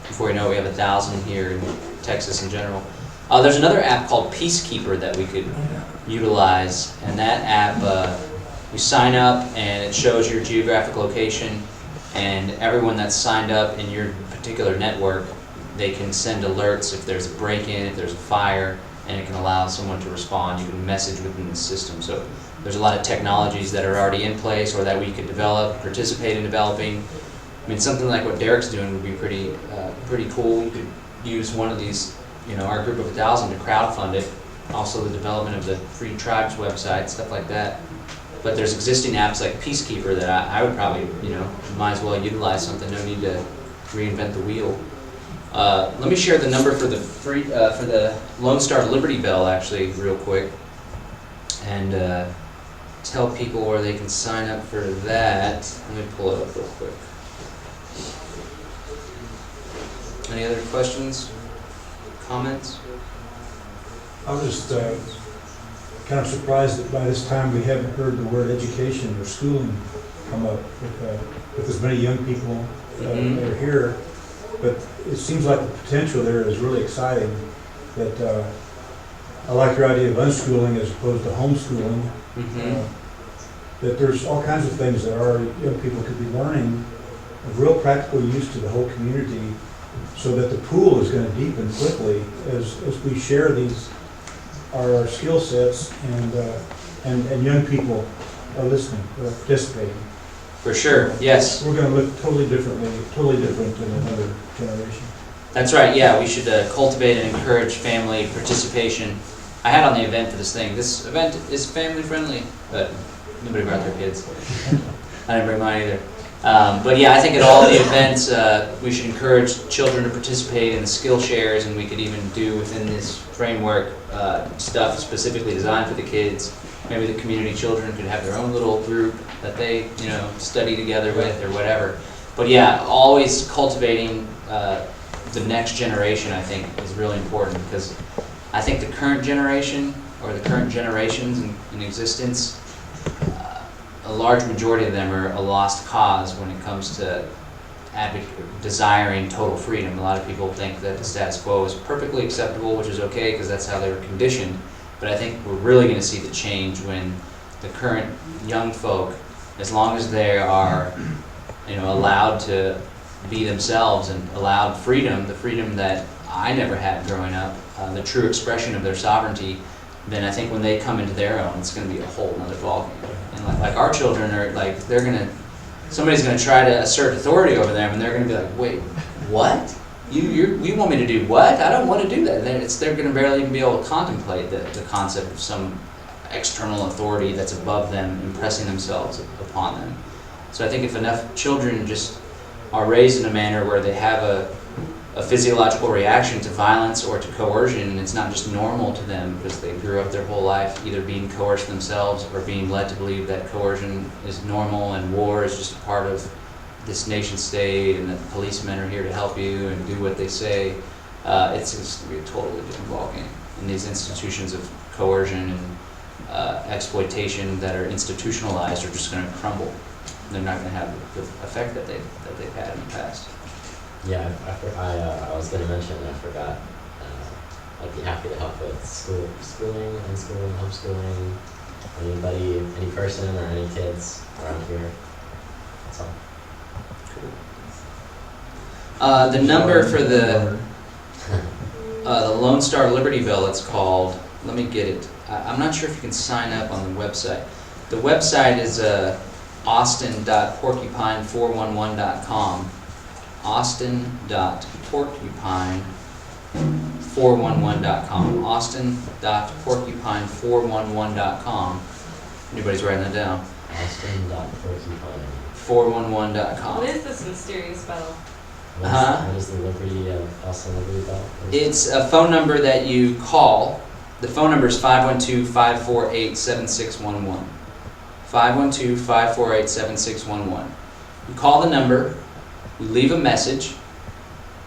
Before you know it, we have 1,000 here in Texas in general. There's another app called Peacekeeper that we could utilize, and that app, you sign up and it shows your geographic location, and everyone that's signed up in your particular network, they can send alerts if there's a break-in, if there's a fire, and it can allow someone to respond. You can message within the system. So there's a lot of technologies that are already in place or that we could develop, participate in developing. I mean, something like what Derek's doing would be pretty cool. We could use one of these, our group of 1,000 to crowdfund it. Also the development of the Free Tribes website, stuff like that. But there's existing apps like Peacekeeper that I would probably, might as well utilize something. No need to reinvent the wheel. Let me share the number for the Lone Star Liberty Bell actually real quick, and tell people where they can sign up for that. Let me pull it up real quick. Any other questions, comments? I was just kind of surprised that by this time we haven't heard the word education or schooling come up with as many young people that are here. But it seems like the potential there is really exciting. That I like your idea of unschooling as opposed to homeschooling. That there's all kinds of things that our young people could be learning of real practical use to the whole community, so that the pool is going to deepen quickly as we share our skill sets, and young people are listening, are participating. For sure, yes. We're going to look totally different than another generation. That's right, yeah, we should cultivate and encourage family participation. I had on the event for this thing. This event is family friendly, but nobody brought their kids. I didn't bring mine either. But yeah, I think at all the events, we should encourage children to participate in the skill shares, and we could even do within this framework stuff specifically designed for the kids. Maybe the community children could have their own little group that they, study together with or whatever. But yeah, always cultivating the next generation, I think, is really important, because I think the current generation or the current generations in existence, a large majority of them are a lost cause when it comes to desiring total freedom. A lot of people think that the status quo is perfectly acceptable, which is okay because that's how they were conditioned. But I think we're really going to see the change when the current young folk, as long as they are, allowed to be themselves and allowed freedom, the freedom that I never had growing up, the true expression of their sovereignty, then I think when they come into their own, it's going to be a whole nother ballgame. And like our children are somebody's going to try to assert authority over them, and they're going to be like, wait, what? You want me to do what? I don't want to do that. They're going to barely even be able to contemplate the concept of some external authority that's above them impressing themselves upon them. So I think if enough children just are raised in a manner where they have a physiological reaction to violence or to coercion, and it's not just normal to them because they grew up their whole life either being coerced themselves or being led to believe that coercion is normal and war is just a part of this nation state and that policemen are here to help you and do what they say. It's just going to be a totally different ballgame. And these institutions of coercion and exploitation that are institutionalized are just going to crumble. They're not going to have the effect that they've had in the past. Yeah, I was going to mention, I forgot, I'd be happy to help with schooling, unschooling, homeschooling, anybody, any person or any kids around here. That's all. The number for the Lone Star Liberty Bell, it's called, let me get it. I'm not sure if you can sign up on the website. The website is austin.porcupine411.com. austin.porcupine411.com. austin.porcupine411.com. Anybody's writing that down? austin.porcupine411.com. What is this mysterious bell? What is the Liberty Austin Liberty Bell? It's a phone number that you call. The phone number is 512-548-7611. 512-548-7611. You call the number, you leave a message.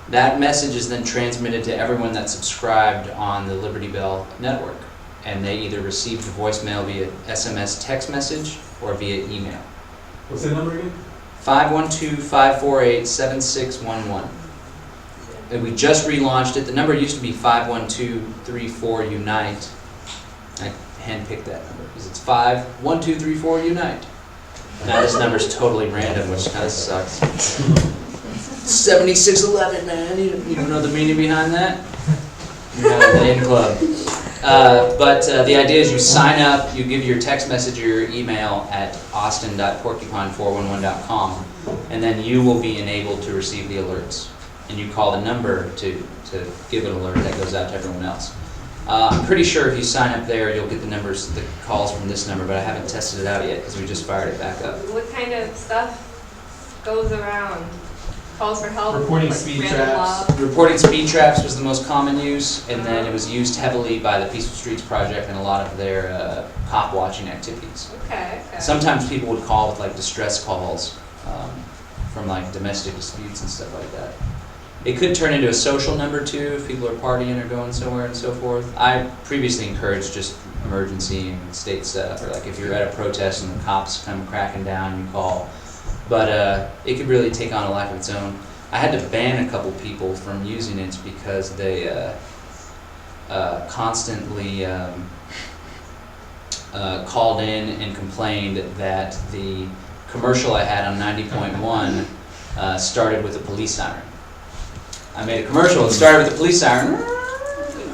That message is then transmitted to everyone that's subscribed on the Liberty Bell network. And they either receive the voicemail via SMS text message or via email. What's that number again? 512-548-7611. And we just relaunched it. The number used to be 512-34-UNITE. I handpicked that number because it's 512-34-UNITE. Now this number's totally random, which kind of sucks. 7611, man. You don't know the meaning behind that? You're not in the in club. But the idea is you sign up, you give your text message or your email at austin.porcupine411.com, and then you will be enabled to receive the alerts. And you call the number to give an alert that goes out to everyone else. I'm pretty sure if you sign up there, you'll get the calls from this number, but I haven't tested it out yet because we just fired it back up. What kind of stuff goes around? Calls for help? Reporting like speed random traps. lob? Reporting speed traps was the most common use, and then it was used heavily by the Peaceful Streets Project and a lot of their cop watching activities. Okay. Sometimes people would call with like distress calls from like domestic disputes and stuff like that. It could turn into a social number too if people are partying or going somewhere and so forth. I previously encouraged just emergency and state stuff, or like if you're at a protest and the cops come cracking down, you call. But it could really take on a life of its own. I had to ban a couple people from using it because they constantly called in and complained that the commercial I had on 90.1 started with a police siren. I made a commercial that started with a police siren.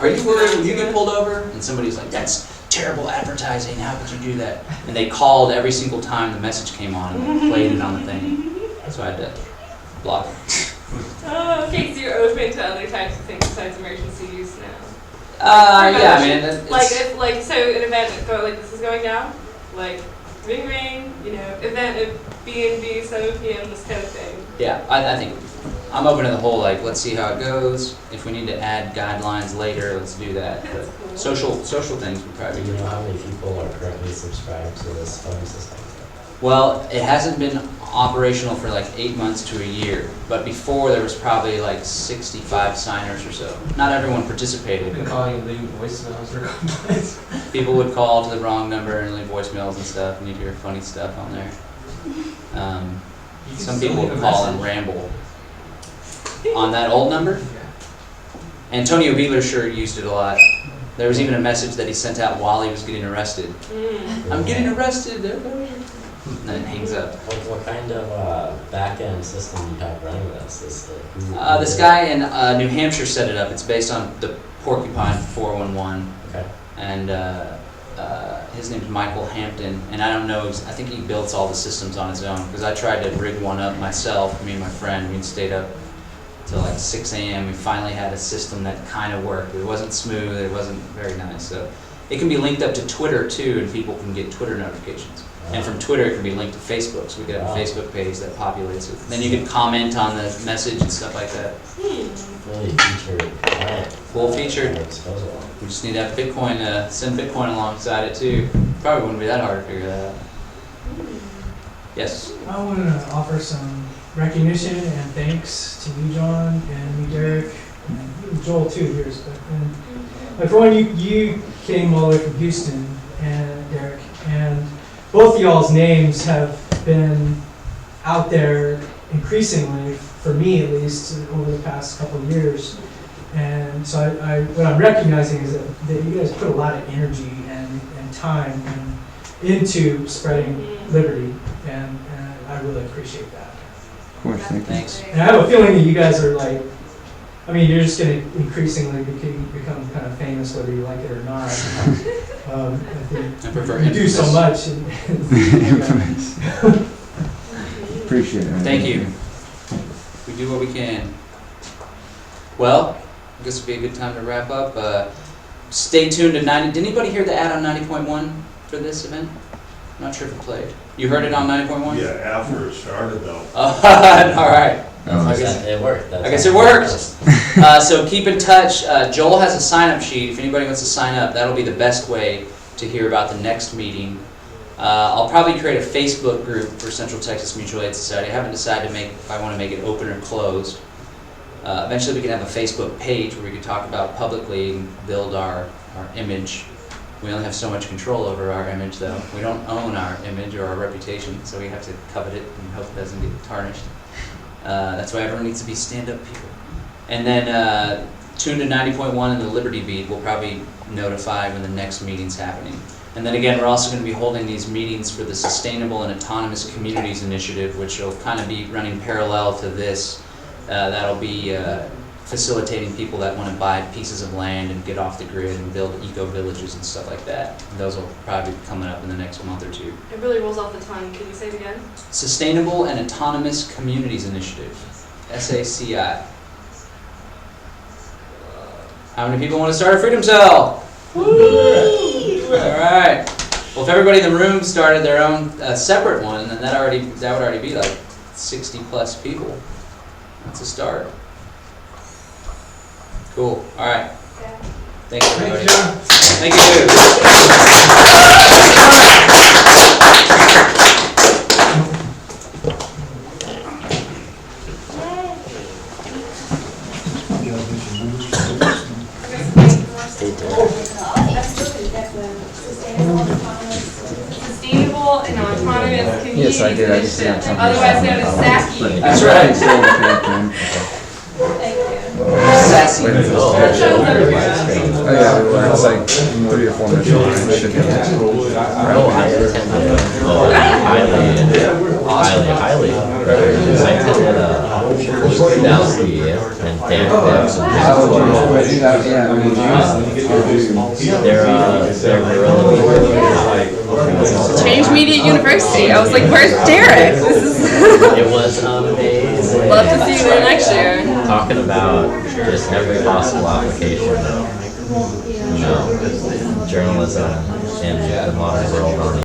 Are you worried when you get pulled over? And somebody's like, that's terrible advertising, how could you do that? And they called every single time the message came on and they played it on the thing. So I had to block it. Oh, okay, so you're open to other types of things besides emergency use now. Yeah, I mean, it's, so an event like this is going down, like ring ring, event at B&B 7 p.m. this kind of thing. yeah, I think I'm open to the whole, like, let's see how it goes. If we need to add guidelines later, let's do that. But That's cool. social things would probably Do be you know good. how many people are currently subscribed to this phone system? Well, it hasn't been operational for like 8 months to a year, but before there was probably like 65 signers or so. Not everyone participated. I've been calling and leaving voicemails or complaints. People would call to the wrong number and leave voicemails and stuff, and you'd hear funny stuff on there. Some people would call and ramble. On that old number? Antonio Beeler sure used it a lot. There was even a message that he sent out while he was getting arrested. I'm getting arrested. And then it hangs up. What kind of back-end system do you have running this? This guy in New Hampshire set it up. It's based on the Porcupine 411. Okay. And his name's Michael Hampton. And I don't know, I think he builds all the systems on his own. Because I tried to rig one up myself, me and my friend. We stayed up till like 6 a.m. We finally had a system that kind of worked. It wasn't smooth, it wasn't very nice. So it can be linked up to Twitter too, and people can get Twitter notifications. And from Twitter it can be linked to Facebook, so we could have a Facebook page that populates it. Then you could comment on the message and stuff like that. Fully featured client. Full featured. At our disposal. We just need to have Bitcoin, send Bitcoin alongside it too. Probably wouldn't be that hard to figure that out. Yes. I want to offer some recognition and thanks to you, John, and you, Derek, and Joel too, yours. But like for one, you came all the way from Houston, and Derek, and both of y'all's names have been out there increasingly, for me at least, over the past couple of years. And so what I'm recognizing is that you guys put a lot of energy and time into spreading liberty, and I really appreciate that. Of course, thank you. Thanks. And I have a feeling that you guys are like, I mean, you're just going to increasingly become kind of famous whether you like it or not. I think I prefer you do so much. Appreciate it. Thank you. We do what we can. Well, I guess it'd be a good time to wrap up. Stay tuned to 90. Did anybody hear the ad on 90.1 for this event? I'm not sure if it played. You heard it on 90.1? Yeah, after it started though. All right. I guess it worked. I guess it worked. So keep in touch. Joel has a sign-up sheet. If anybody wants to sign up, that'll be the best way to hear about the next meeting. I'll probably create a Facebook group for Central Texas Mutual Aid Society. I haven't decided if I want to make it open or closed. Eventually we can have a Facebook page where we can talk about publicly and build our image. We only have so much control over our image though. We don't own our image or our reputation, so we have to covet it and hope it doesn't get tarnished. That's why everyone needs to be stand-up people. And then tune to 90.1 and the Liberty Beat. We'll probably notify when the next meeting's happening. And then again, we're also going to be holding these meetings for the Sustainable and Autonomous Communities Initiative, which will kind of be running parallel to this. That'll be facilitating people that want to buy pieces of land and get off the grid and build eco-villages and stuff like that. And those will probably be coming up in the next month or two. It really rolls off the tongue. Can you say it again? Sustainable and Autonomous Communities Initiative, SACI. How many people want to start a Freedom Cell? Woo! All right. Well, if everybody in the room started their own separate one, then that would already be like 60 plus people. That's a start. Cool. All right. Thanks, everybody. Thank Sustainable and Autonomous Communities Yes, I did. I just Initiative, got something. otherwise known as SACI. That's right. Sassy. Oh yeah, well, it's like 3 or 4 minutes long. It should be able to. I attended. Highly. I attended Dallas PDA and Dan Change Media University. I was like, where's Derek? This is It was amazing. love to see you there next year. Talking about just every possible application of, journalism in the modern world.